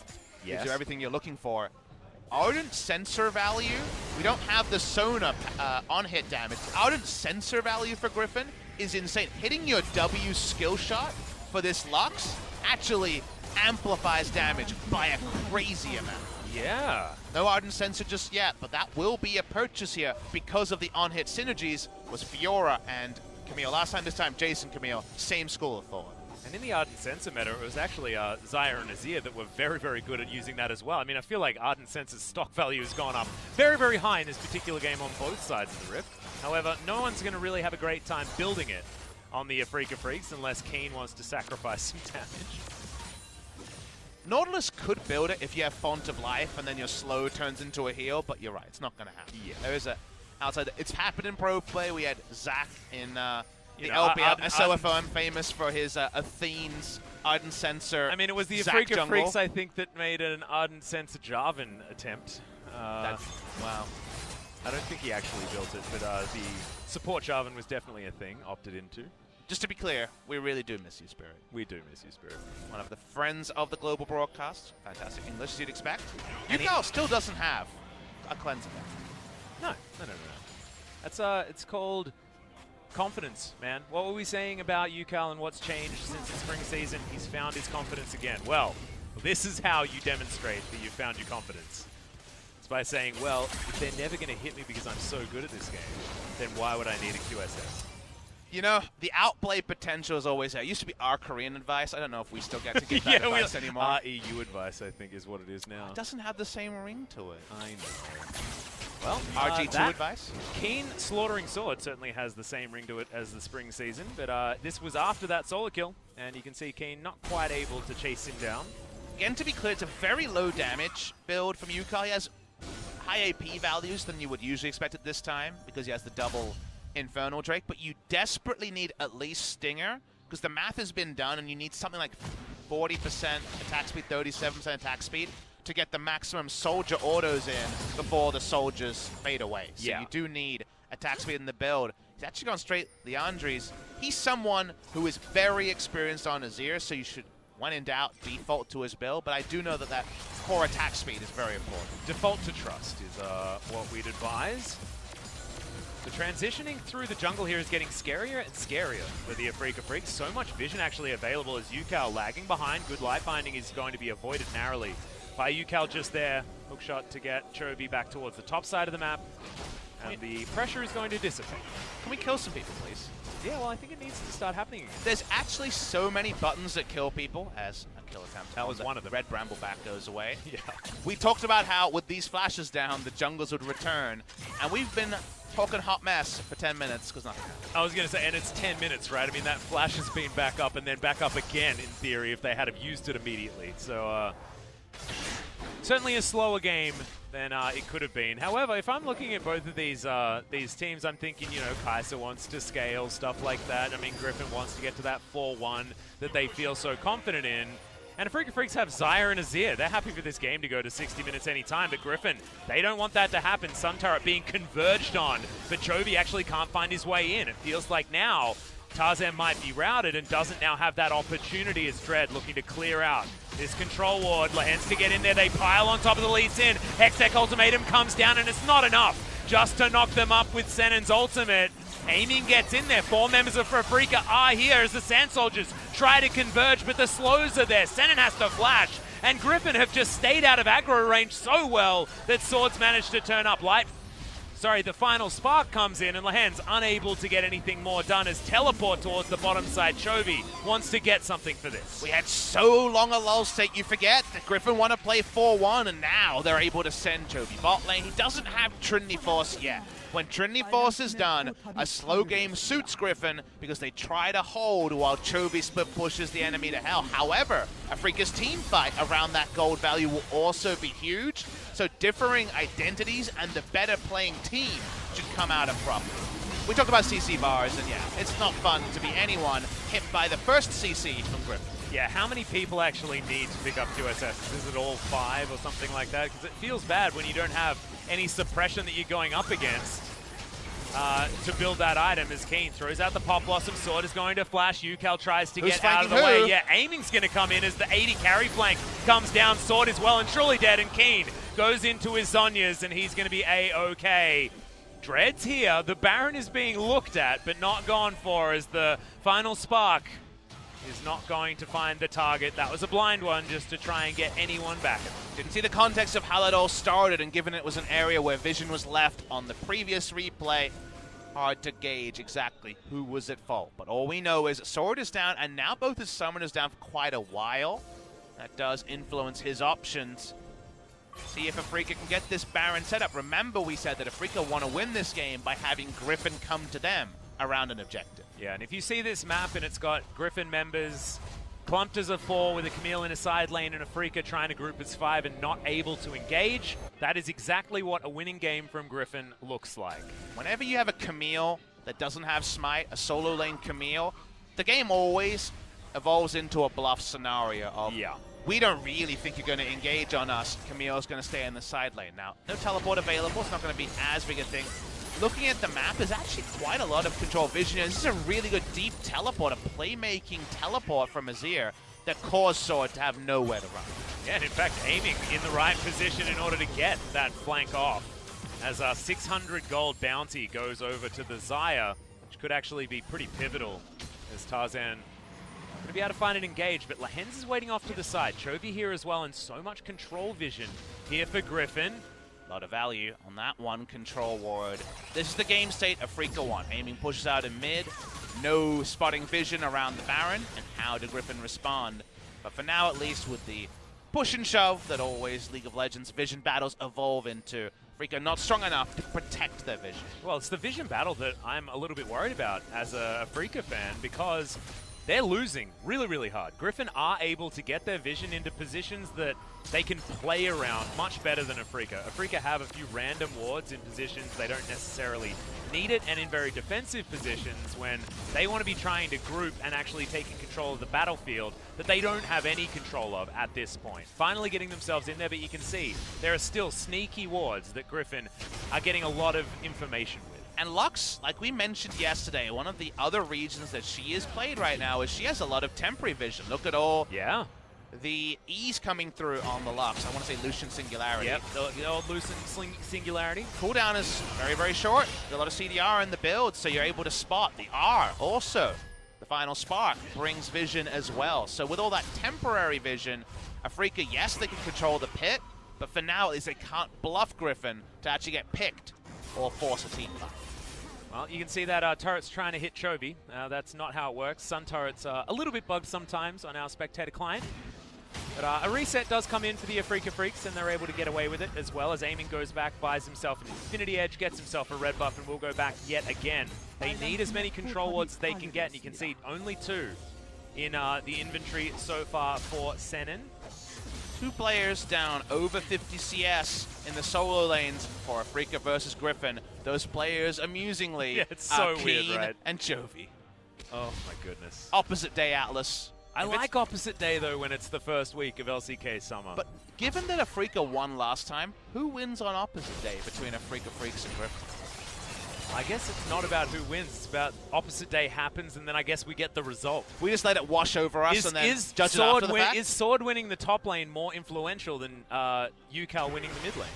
Yes. Gives you everything you're looking for. Ardent sensor value. We don't have the Sona on hit damage. Ardent sensor value for Griffin is insane. Hitting your W skill shot for this Lux actually amplifies damage by a crazy amount. Yeah. No Ardent Sensor just yet, but that will be a purchase here because of the on-hit synergies was Fiora and Camille. Last time, this time, Jason Camille, same school of thought. And in the Ardent Sensor meta, it was actually Xayah and Azir that were very, very good at using that as well. I mean, I feel like Ardent Sensor's stock value has gone up very, very high in this particular game on both sides of the Rift. However, no one's going to really have a great time building it on the Afreeca Freecs unless Kiin wants to sacrifice some damage. Nautilus could build it if you have Font of Life and then your slow turns into a heal, but you're right, it's not going to happen. Yeah. There is a outside. It's happened in pro play. We had Zach in the You know, LPL, SOFM, famous for his Athene's Ardent Sensor. I mean, it was the Zach Afreeca jungle. Freecs, I think, that made an Ardent Sensor Jarvan attempt. Wow. I don't think he actually built it, but the support Jarvan was definitely a thing, opted into. Just to be clear, we really do miss you, Spirit. We do miss you, Spirit. One of the friends of the global broadcast. Fantastic English, as you'd expect. And Ucal still doesn't have a cleanse effect. No. That's it's called confidence, man. What were we saying about Ucal and what's changed since the spring season? He's found his confidence again. Well, this is how you demonstrate that you've found your confidence. It's by saying, well, if they're never going to hit me because I'm so good at this game, then why would I need a QSS? You know, the outplay potential is always there. It used to be our Korean advice. I don't know if we still get to give that advice anymore. Our EU advice, I think, is what it is now. It doesn't have the same ring to it. I know. Well, RG2 advice? Kiin slaughtering Sword certainly has the same ring to it as the spring season, but this was after that solo kill, and you can see Kiin not quite able to chase him down. Again, to be clear, it's a very low damage build from Ucal. He has high AP values than you would usually expect at this time because he has the double Infernal Drake, but you desperately need at least Stinger because the math has been done and you need something like 40% attack speed, 37% attack speed to get the maximum soldier autos in before the soldiers fade away. So Yeah. you do need attack speed in the build. He's actually gone straight Leandries. He's someone who is very experienced on Azir, so you should, when in doubt, default to his build, but I do know that that core attack speed is very important. Default to trust is what we'd advise. The transitioning through the jungle here is getting scarier and scarier for the Afreeca Freecs. So much vision actually available as Ucal lagging behind. Good light finding is going to be avoided narrowly by Ucal just there. Hook shot to get Chovy back towards the top side of the map. And the pressure is going to dissipate. Can we kill some people, please? Yeah, well, I think it needs to start happening again. There's actually so many buttons that kill people as a kill attempt. That was one of them. The red Brambleback goes away. Yeah. We talked about how with these flashes down, the jungles would return. And we've been talking hot mess for 10 minutes because nothing happened. I was going to say, and it's 10 minutes, right? I mean, that flash has been back up and then back up again, in theory, if they had have used it immediately. So, certainly a slower game than it could have been. However, if I'm looking at both of these teams, I'm thinking, you know, Kai'Sa wants to scale, stuff like that. I mean, Griffin wants to get to that 4-1 that they feel so confident in. And Afreeca Freecs have Xayah and Azir. They're happy for this game to go to 60 minutes anytime, but Griffin, they don't want that to happen. Sun Turret being converged on, but Chovy actually can't find his way in. It feels like now Tarzan might be routed and doesn't now have that opportunity as Dread looking to clear out this control ward. Lehends to get in there. They pile on top of the Lee Sin. Hextech ultimatum comes down and it's not enough just to knock them up with Senan's ultimate. Aiming gets in there. 4 members of Afreeca are here as the Sand Soldiers try to converge, but the slows are there. Senan has to flash, and Griffin have just stayed out of aggro range so well that Swords managed to turn up. The final spark comes in, and Lehends unable to get anything more done as teleport towards the bottom side. Chovy wants to get something for this. We had so long a lull state, you forget that Griffin want to play 4-1, and now they're able to send Chovy bot lane. He doesn't have Trinity Force yet. When Trinity Force is done, a slow game suits Griffin because they try to hold while Chovy split pushes the enemy to hell. However, Afreeca's team fight around that gold value will also be huge, so differing identities and the better playing team should come out of problem. We talked about CC bars, and yeah, it's not fun to be anyone hit by the first CC from Griffin. Yeah, how many people actually need to pick up QSS? Is it all 5 or something like that? Because it feels bad when you don't have any suppression that you're going up against to build that item. As Kiin throws out the Pop Blossom, Sword is going to flash. Ucal tries to get out of the way. Yeah, aiming's going to come in as the 80 carry flank comes down. Sword is well and truly dead, and Kiin goes into his Zhonya's, and he's going to be A-OK. Dread's here. The Baron is being looked at, but not gone for, as the final spark is not going to find the target. That was a blind one just to try and get anyone back. Didn't see the context of how that all started, and given it was an area where vision was left on the previous replay, hard to gauge exactly who was at fault. But all we know is Sword is down, and now both his summoners down for quite a while. That does influence his options. See if Afreeca can get this Baron set up. Remember, we said that Afreeca want to win this game by having Griffin come to them around an objective. Yeah, and if you see this map and it's got Griffin members clumped as a 4 with a Camille in a side lane and Afreeca trying to group as 5 and not able to engage, that is exactly what a winning game from Griffin looks like. Whenever you have a Camille that doesn't have Smite, a solo lane Camille, the game always evolves into a bluff scenario of, we don't really think you're going to engage on us. Camille's going to stay in the side lane. Now, no teleport available. It's not going to be as big a thing. Looking at the map, there's actually quite a lot of control vision. This is a really good deep teleport, a playmaking teleport from Azir that caused Sword to have nowhere to run. Yeah, and in fact, aiming in the right position in order to get that flank off. As a 600 gold bounty goes over to the Xayah, which could actually be pretty pivotal as Tarzan going to be able to find an engage, but Lehends is waiting off to the side. Chovy here as well, and so much control vision here for Griffin. A lot of value on that one control ward. This is the game state Afreeca want. Aiming pushes out in mid, no spotting vision around the Baron, and how did Griffin respond? But for now, at least, with the push and shove that always League of Legends vision battles evolve into, Afreeca not strong enough to protect their vision. Well, it's the vision battle that I'm a little bit worried about as a Afreeca fan, because they're losing really, really hard. Griffin are able to get their vision into positions that they can play around much better than Afreeca. Afreeca have a few random wards in positions they don't necessarily need it, and in very defensive positions when they want to be trying to group and actually taking control of the battlefield that they don't have any control of at this point. Finally getting themselves in there, but you can see there are still sneaky wards that Griffin are getting a lot of information with. And Lux, like we mentioned yesterday, one of the other regions that she is played right now is she has a lot of temporary vision. Look at all the E's coming through on the Lux. I want to say Lucian Singularity. Yep, the old Lucian Singularity. Cooldown is very, very short. A lot of CDR in the build, so you're able to spot. The R also, the final spark, brings vision as well. So with all that temporary vision, Afreeca, yes, they can control the pit, but for now, at least they can't bluff Griffin to actually get picked or force a team fight. Well, you can see that turret's trying to hit Chovy. That's not how it works. Sun turret's a little bit bugged sometimes on our spectator client. But a reset does come in for the Afreeca Freecs, and they're able to get away with it, as well as aiming goes back, buys himself an Infinity Edge, gets himself a red buff, and will go back yet again. They need as many control wards as they can get, and you can see only 2 in the inventory so far for Senan. 2 players down over 50 CS in the solo lanes for Afreeca versus Griffin. Those players, amusingly, it's so are weird, Kiin right? and Chovy. Oh my goodness. Opposite day Atlas. I like opposite day though when it's the first week of LCK Summer. But given that Afreeca won last time, who wins on opposite day between Afreeca Freecs and Griffin? I guess it's not about who wins, it's about opposite day happens, and then I guess we get the result. We just let it wash over us and then judge it after the fact? Is Sword winning the top lane more influential than Ucal winning the mid lane?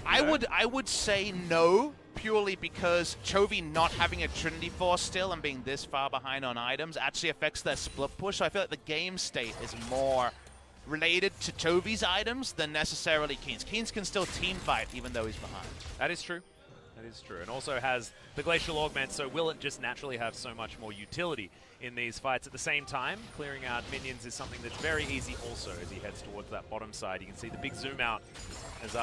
I would say no, purely because Chovy not having a Trinity Force still and being this far behind on items actually affects their split push. So I feel like the game state is more related to Chovy's items than necessarily Kiin's. Kiin's can still team fight even though he's behind. That is true. That is true. And also has the Glacial Augment, so will it just naturally have so much more utility in these fights. At the same time, clearing out minions is something that's very easy also as he heads towards that bottom side. You can see the big zoom out as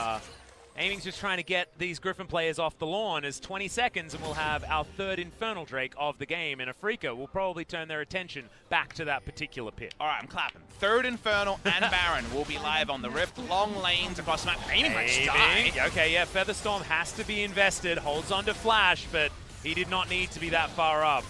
Aiming's just trying to get these Griffin players off the lawn. As 20 seconds and we'll have our 3rd Infernal Drake of the game, and Afreeca will probably turn their attention back to that particular pit. All right, I'm clapping. 3rd Infernal and Baron will be live on the Rift. Long lanes across the map. Aiming might die. Okay, yeah, Featherstorm has to be invested. Holds on to Flash, but he did not need to be that far up.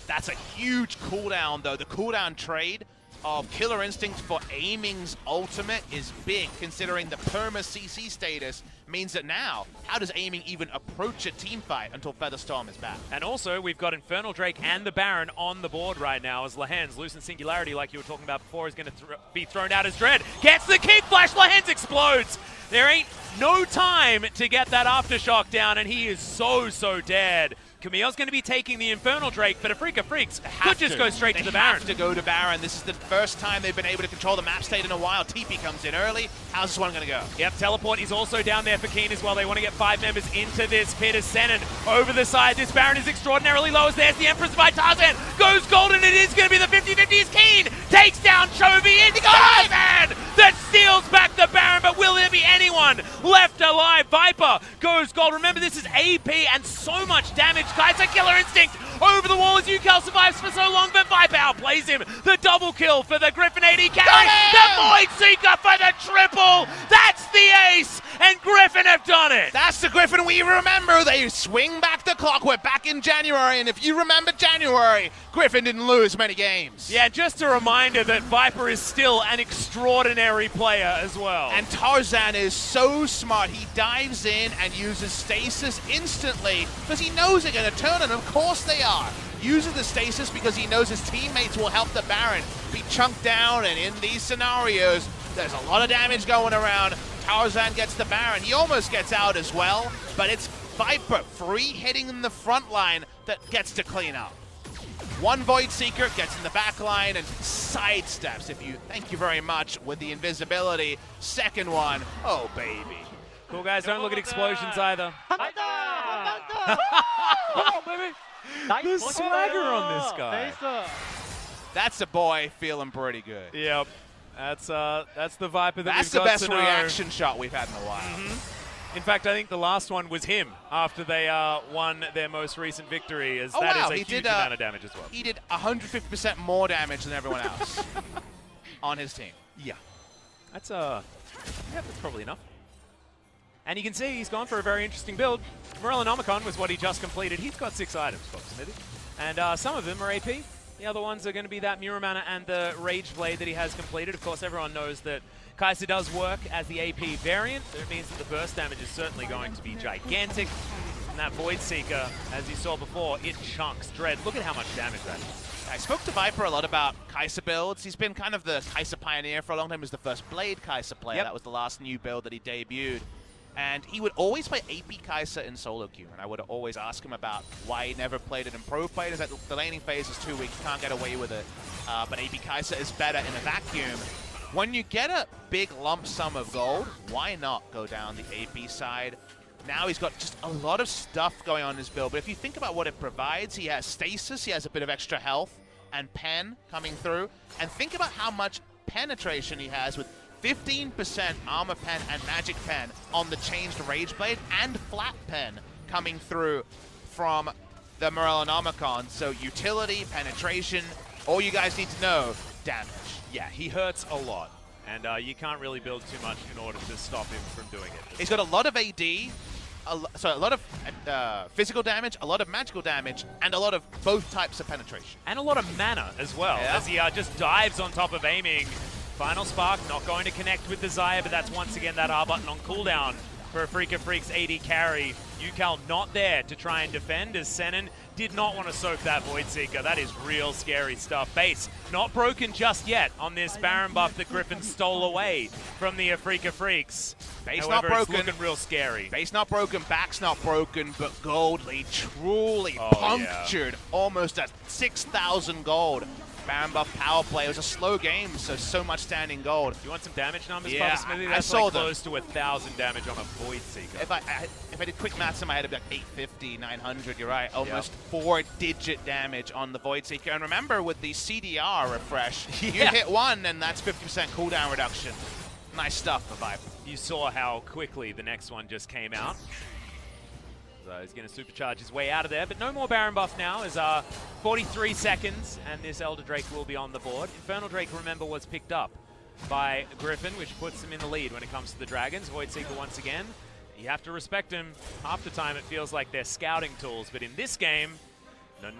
That's a huge cooldown, though. The cooldown trade of Killer Instinct for Aiming's ultimate is big, considering the perma CC status means that now, how does Aiming even approach a team fight until Featherstorm is back? And also, we've got Infernal Drake and the Baron on the board right now as Lehends, Lucent Singularity, like you were talking about before, is going to be thrown out as Dread. Gets the Kick Flash, Lehends explodes! There ain't no time to get that Aftershock down, and he is so dead. Camille's going to be taking the Infernal Drake, but Afreeca Freecs could just go straight to the Baron. They have to go to Baron. This is the first time they've been able to control the map state in a while. TP comes in early. How's this one going to go? Yep, Teleport is also down there for Kiin as well. They want to get 5 members into this pit as Senan over the side. This Baron is extraordinarily low as there's the Empress by Tarzan. Goes golden. It is going to be the 50-50 as Kiin takes down Chovy. It's Tarzan that steals back the Baron, but will there be anyone left alive? Viper goes gold. Remember, this is AP and so much damage. Kaiser Killer Instinct over the wall as Ucal survives for so long, but Viper outplays him. The double kill for the Griffin AD carry. The Void Seeker for the triple. That's the ace, and Griffin have done it. That's the Griffin we remember. They swing back the clock. We're back in January, and if you remember January, Griffin didn't lose many games. Yeah, just a reminder that Viper is still an extraordinary player as well. And Tarzan is so smart. He dives in and uses stasis instantly because he knows they're going to turn, and of course they are. Uses the stasis because he knows his teammates will help the Baron be chunked down, and in these scenarios, there's a lot of damage going around. Tarzan gets the Baron. He almost gets out as well, but it's Viper free hitting in the front line that gets to clean up. One Void Seeker gets in the back line and sidesteps, thank you very much, with the invisibility. Second one, oh baby. Cool guys, don't look at explosions either. Come on, baby. The swagger on this guy. That's a boy feeling pretty good. Yep, that's the Viper that That's we've the got best to know. reaction shot we've had in a while. In fact, I think the last one was him after they won their most recent victory, as Oh, that wow. is a huge amount of damage as well. He did 150% more damage than everyone else on his team. Yeah. That's that's probably enough. And you can see he's gone for a very interesting build. Morellonomicon was what he just completed. He's got 6 items, Fox admitted. And some of them are AP. The other ones are going to be that Muramana and the Rage Blade that he has completed. Of course, everyone knows that Kaiser does work as the AP variant. So it means that the burst damage is certainly going to be gigantic. And that Void Seeker, as you saw before, it chunks Dread. Look at how much damage that is. I spoke to Viper a lot about Kaiser builds. He's been kind of the Kaiser pioneer for a long time. He was the first Blade Kaiser player. Yep. That was the last new build that he debuted. And he would always play AP Kaiser in solo queue, and I would always ask him about why he never played it in pro play. Is that the laning phase is too weak, can't get away with it. But AP Kaiser is better in a vacuum. When you get a big lump sum of gold, why not go down the AP side? Now he's got just a lot of stuff going on in his build, but if you think about what it provides, he has stasis, he has a bit of extra health, and pen coming through. And think about how much penetration he has with 15% armor pen and magic pen on the changed Rage Blade and flat pen coming through from the Morellonomicon. So utility, penetration, all you guys need to know, damage. Yeah, he hurts a lot. And you can't really build too much in order to stop him from doing it. He's got a lot of AD, a lot of physical damage, a lot of magical damage, and a lot of both types of penetration. And a lot of mana as well, as he just dives on top of aiming. Final Spark not going to connect with Desire, but that's once again that R button on cooldown for Afreeca Freecs AD carry. Ucal not there to try and defend, as Senan did not want to soak that Void Seeker. That is real scary stuff. Base not broken just yet on this Baron buff that Griffin stole away from the Afreeca Freecs. Base However, not broken. It's looking real scary. Base not broken, back's not broken, but Goldly truly Oh, punctured almost at 6,000 gold. Baron buff power play. It was a slow game, so much standing gold. You want some damage numbers, Yeah, Papa Smithy? I That's saw like them. close to 1,000 damage on a Void Seeker. If I did quick maths in my head, it'd be like 850, 900, you're right. Almost 4-digit damage on the Void Seeker. And remember, with the CDR refresh, you hit one, and that's 50% cooldown reduction. Nice stuff for Viper. You saw how quickly the next one just came out. So he's going to supercharge his way out of there, but no more Baron buff now, as 43 seconds, and this Elder Drake will be on the board. Infernal Drake, remember, was picked up by Griffin, which puts him in the lead when it comes to the Dragons. Void Seeker once again. You have to respect him. Half the time it feels like they're scouting tools, but in this game, no.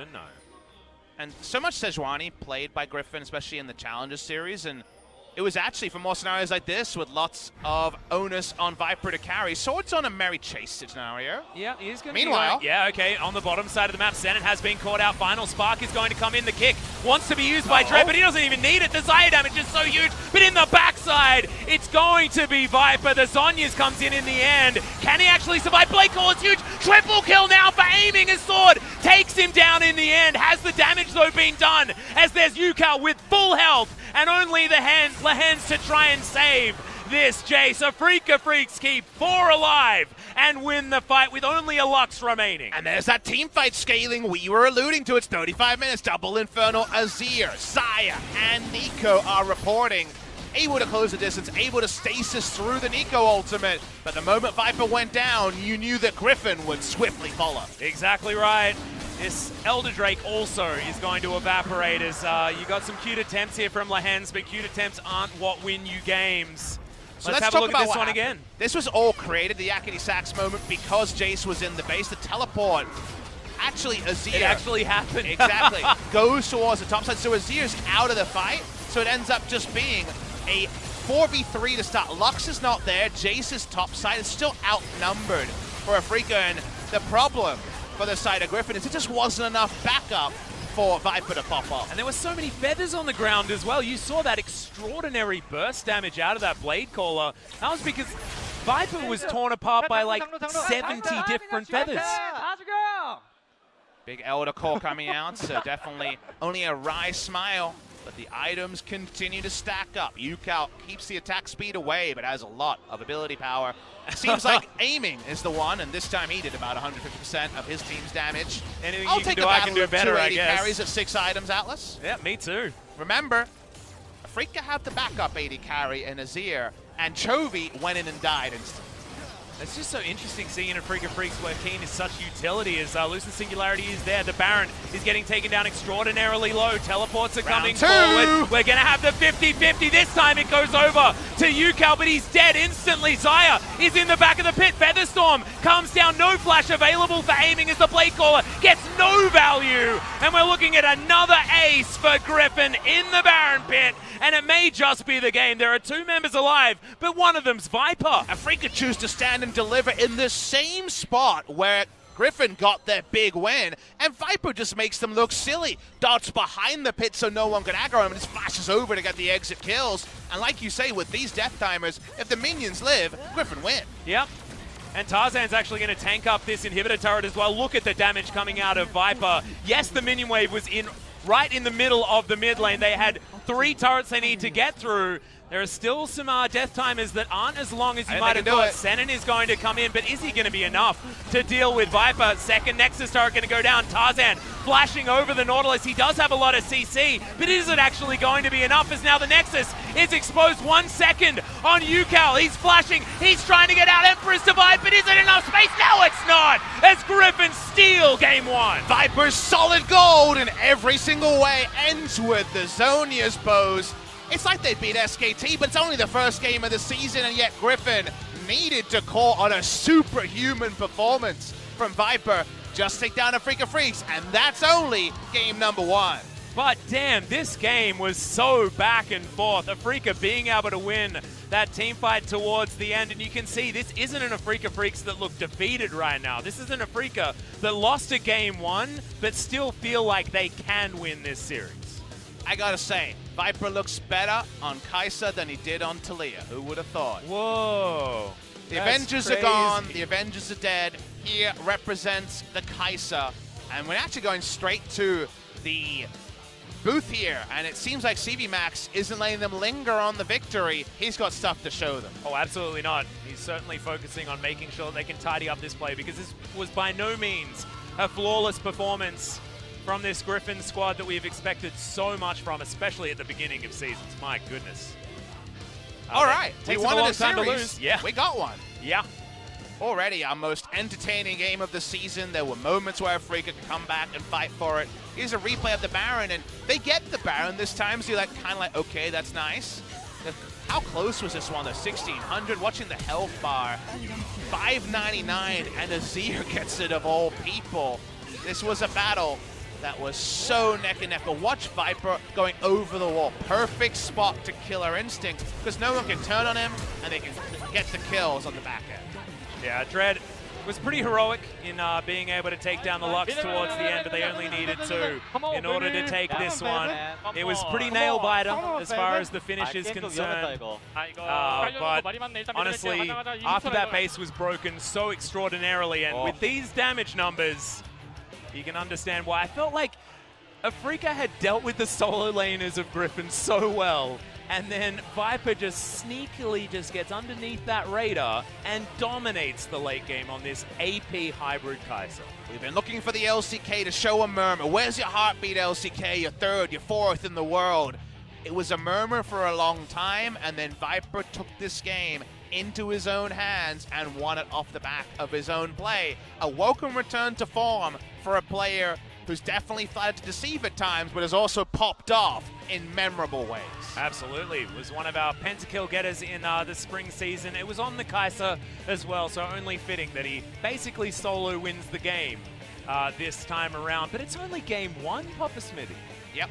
And so much Sejuani played by Griffin, especially in the Challenger series, and it was actually for more scenarios like this with lots of onus on Viper to carry. Swords on a Merry Chase scenario. Yeah, he's going to Meanwhile, okay, on the bottom side of the map, Senan has been caught out. Final Spark is going to come in. The kick wants to be used by Dread, but he doesn't even need it. The Desire damage is so huge, but in the backside, it's going to be Viper. The Zhonya's comes in the end. Can he actually survive? Blade Call is huge. Triple kill now for aiming his sword. Takes him down in the end. Has the damage, though, been done? As there's Ucal with full health and only the Lehends to try and save this Jace. Afreeca Freecs keep 4 alive and win the fight with only a Lux remaining. And there's that team fight scaling we were alluding to. It's 35 minutes. Double Infernal, Azir, Saya, and Nico are reporting. able to close the distance, able to stasis through the Nico ultimate. But the moment Viper went down, you knew that Griffin would swiftly follow. Exactly right. This Elder Drake also is going to evaporate as you got some cute attempts here from Lehends, but cute attempts aren't what win you games. So let's have talk a look about at this what one happened. again. This was all created, the Yakety Sax moment, because Jace was in the base. The teleport, actually Azir. It actually happened. Exactly. Goes towards the top side. So Azir's out of the fight. So it ends up just being a 4v3 to start. Lux is not there. Jace is top side. It's still outnumbered for Afreeca. And the problem for the side of Griffin is it just wasn't enough backup for Viper to pop off. And there were so many feathers on the ground as well. You saw that extraordinary burst damage out of that Blade Caller. That was because Viper was torn apart by like 70 different feathers. Big Elder Core coming out, so definitely only a wry smile. But the items continue to stack up. Ucal keeps the attack speed away, but has a lot of ability power. Seems like aiming is the one, and this time he did about 150% of his team's damage. Anything I'll you take can the do, I battle can do of better, I 280 guess. carries at 6 items, Atlas. Yeah, me too. Remember, Afreeca have the backup 80 carry in Azir, and Chovy went in and died instantly. It's just so interesting seeing in Afreeca Freecs where Kiin is such utility as Lucent Singularity is there. The Baron is getting taken down extraordinarily low. Teleports are coming forward. We're going to have the 50-50. This time it goes over to Ucal, but he's dead instantly. Xayah is in the back of the pit. Featherstorm comes down. No flash available for aiming as the Blade Caller gets no value. And we're looking at another ace for Griffin in the Baron pit. And it may just be the game. There are 2 members alive, but one of them's Viper. Afreeca choose to stand and deliver in the same spot where Griffin got their big win, and Viper just makes them look silly. Darts behind the pit so no one can aggro him, and just flashes over to get the exit kills. And like you say, with these death timers, if the minions live, Griffin win. Yep. And Tarzan's actually going to tank up this inhibitor turret as well. Look at the damage coming out of Viper. Yes, the minion wave was right in the middle of the mid lane. They had 3 turrets they need to get through. There are still some death timers that aren't as long as you might have thought. Senan is going to come in, but is he going to be enough to deal with Viper? Second Nexus turret going to go down. Tarzan flashing over the Nautilus. He does have a lot of CC, but is it actually going to be enough as now the Nexus is exposed 1 second on Ucal. He's flashing. He's trying to get out Emperor's Divide, but is it enough space? No, it's not, as Griffin steal game 1. Viper's solid gold in every single way ends with the Zhonya's bows. It's like they beat SKT, but it's only the first game of the season, and yet Griffin needed to call on a superhuman performance from Viper. Just take down Afreeca Freecs, and that's only game number 1. But damn, this game was so back and forth. Afreeca being able to win that team fight towards the end, and you can see this isn't an Afreeca Freecs that look defeated right now. This is an Afreeca that lost a game 1, but still feel like they can win this series. I gotta say, Viper looks better on Kai'Sa than he did on Taliyah. Who would have thought? Whoa. The Avengers are gone, the Avengers are dead. Here represents the Kai'Sa. And we're actually going straight to the booth here, and it seems like CV Max isn't letting them linger on the victory. He's got stuff to show them. Oh, absolutely not. He's certainly focusing on making sure they can tidy up this play, because this was by no means a flawless performance from this Griffin squad that we've expected so much from, especially at the beginning of seasons. My goodness. All right, we wanted a time to series. lose. Yeah, we got one. Yeah. Already our most entertaining game of the season. There were moments where Afreeca could come back and fight for it. Here's a replay of the Baron, and they get the Baron this time, so you're like, kind of like, okay, that's nice. How close was this one, though? 1,600, watching the health bar. 599, and Azir gets it of all people. This was a battle that was so neck and neck. But watch Viper going over the wall. Perfect spot to Killer Instinct, because no one can turn on him, and they can get the kills on the back end. Yeah, Dread was pretty heroic in being able to take down the Lux towards the end, but they only needed 2 in order to take this one. It was pretty nail-biter as far as the finish is concerned. But honestly, after that base was broken so extraordinarily, and with these damage numbers, you can understand why. I felt like Afreeca had dealt with the solo laners of Griffin so well, and then Viper just sneakily just gets underneath that radar and dominates the late game on this AP hybrid Kai'Sa. We've been looking for the LCK to show a murmur. Where's your heartbeat, LCK? You're 3rd, you're 4th in the world. It was a murmur for a long time, and then Viper took this game into his own hands and won it off the back of his own play. A welcome return to form for a player who's definitely started to deceive at times, but has also popped off in memorable ways. Absolutely. Was one of our pentakill getters in the spring season. It was on the Kaiser as well, so only fitting that he basically solo wins the game this time around. But it's only game one, Papa Smithy. Yep.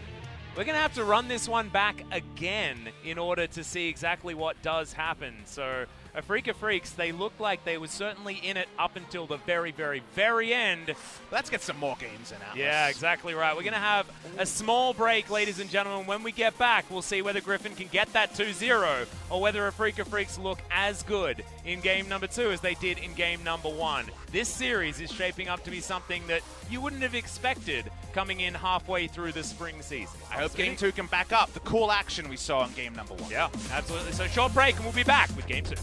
We're going to have to run this one back again in order to see exactly what does happen. So Afreeca Freecs, they looked like they were certainly in it up until the very, very, very end. Let's get some more games in, Atlas. Yeah, exactly right. We're going to have a small break, ladies and gentlemen. When we get back, we'll see whether Griffin can get that 2-0 or whether Afreeca Freecs look as good in game number 2 as they did in game number 1. This series is shaping up to be something that you wouldn't have expected coming in halfway through the spring season. I hope game 2 can back up the cool action we saw in game number 1. Yeah, absolutely. So short break and we'll be back with game 2.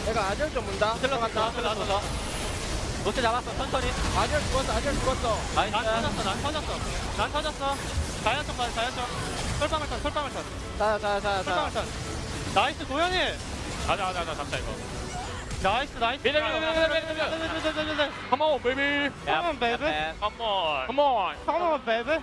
내가 아지얼 좀 문다. 들어간다. 노트 잡았어. 천천히. 아지얼 죽었어. 아지얼 죽었어. 난 터졌어. 난 터졌어. 난 터졌어. 자연천 봐. 자연천. 솔방울 턴. 솔방울 턴. 자. 솔방울 턴. 나이스 도현이. 가자. 잡자 이거. 나이스. 밀어. Come on, baby. Come on, baby. Come on, baby.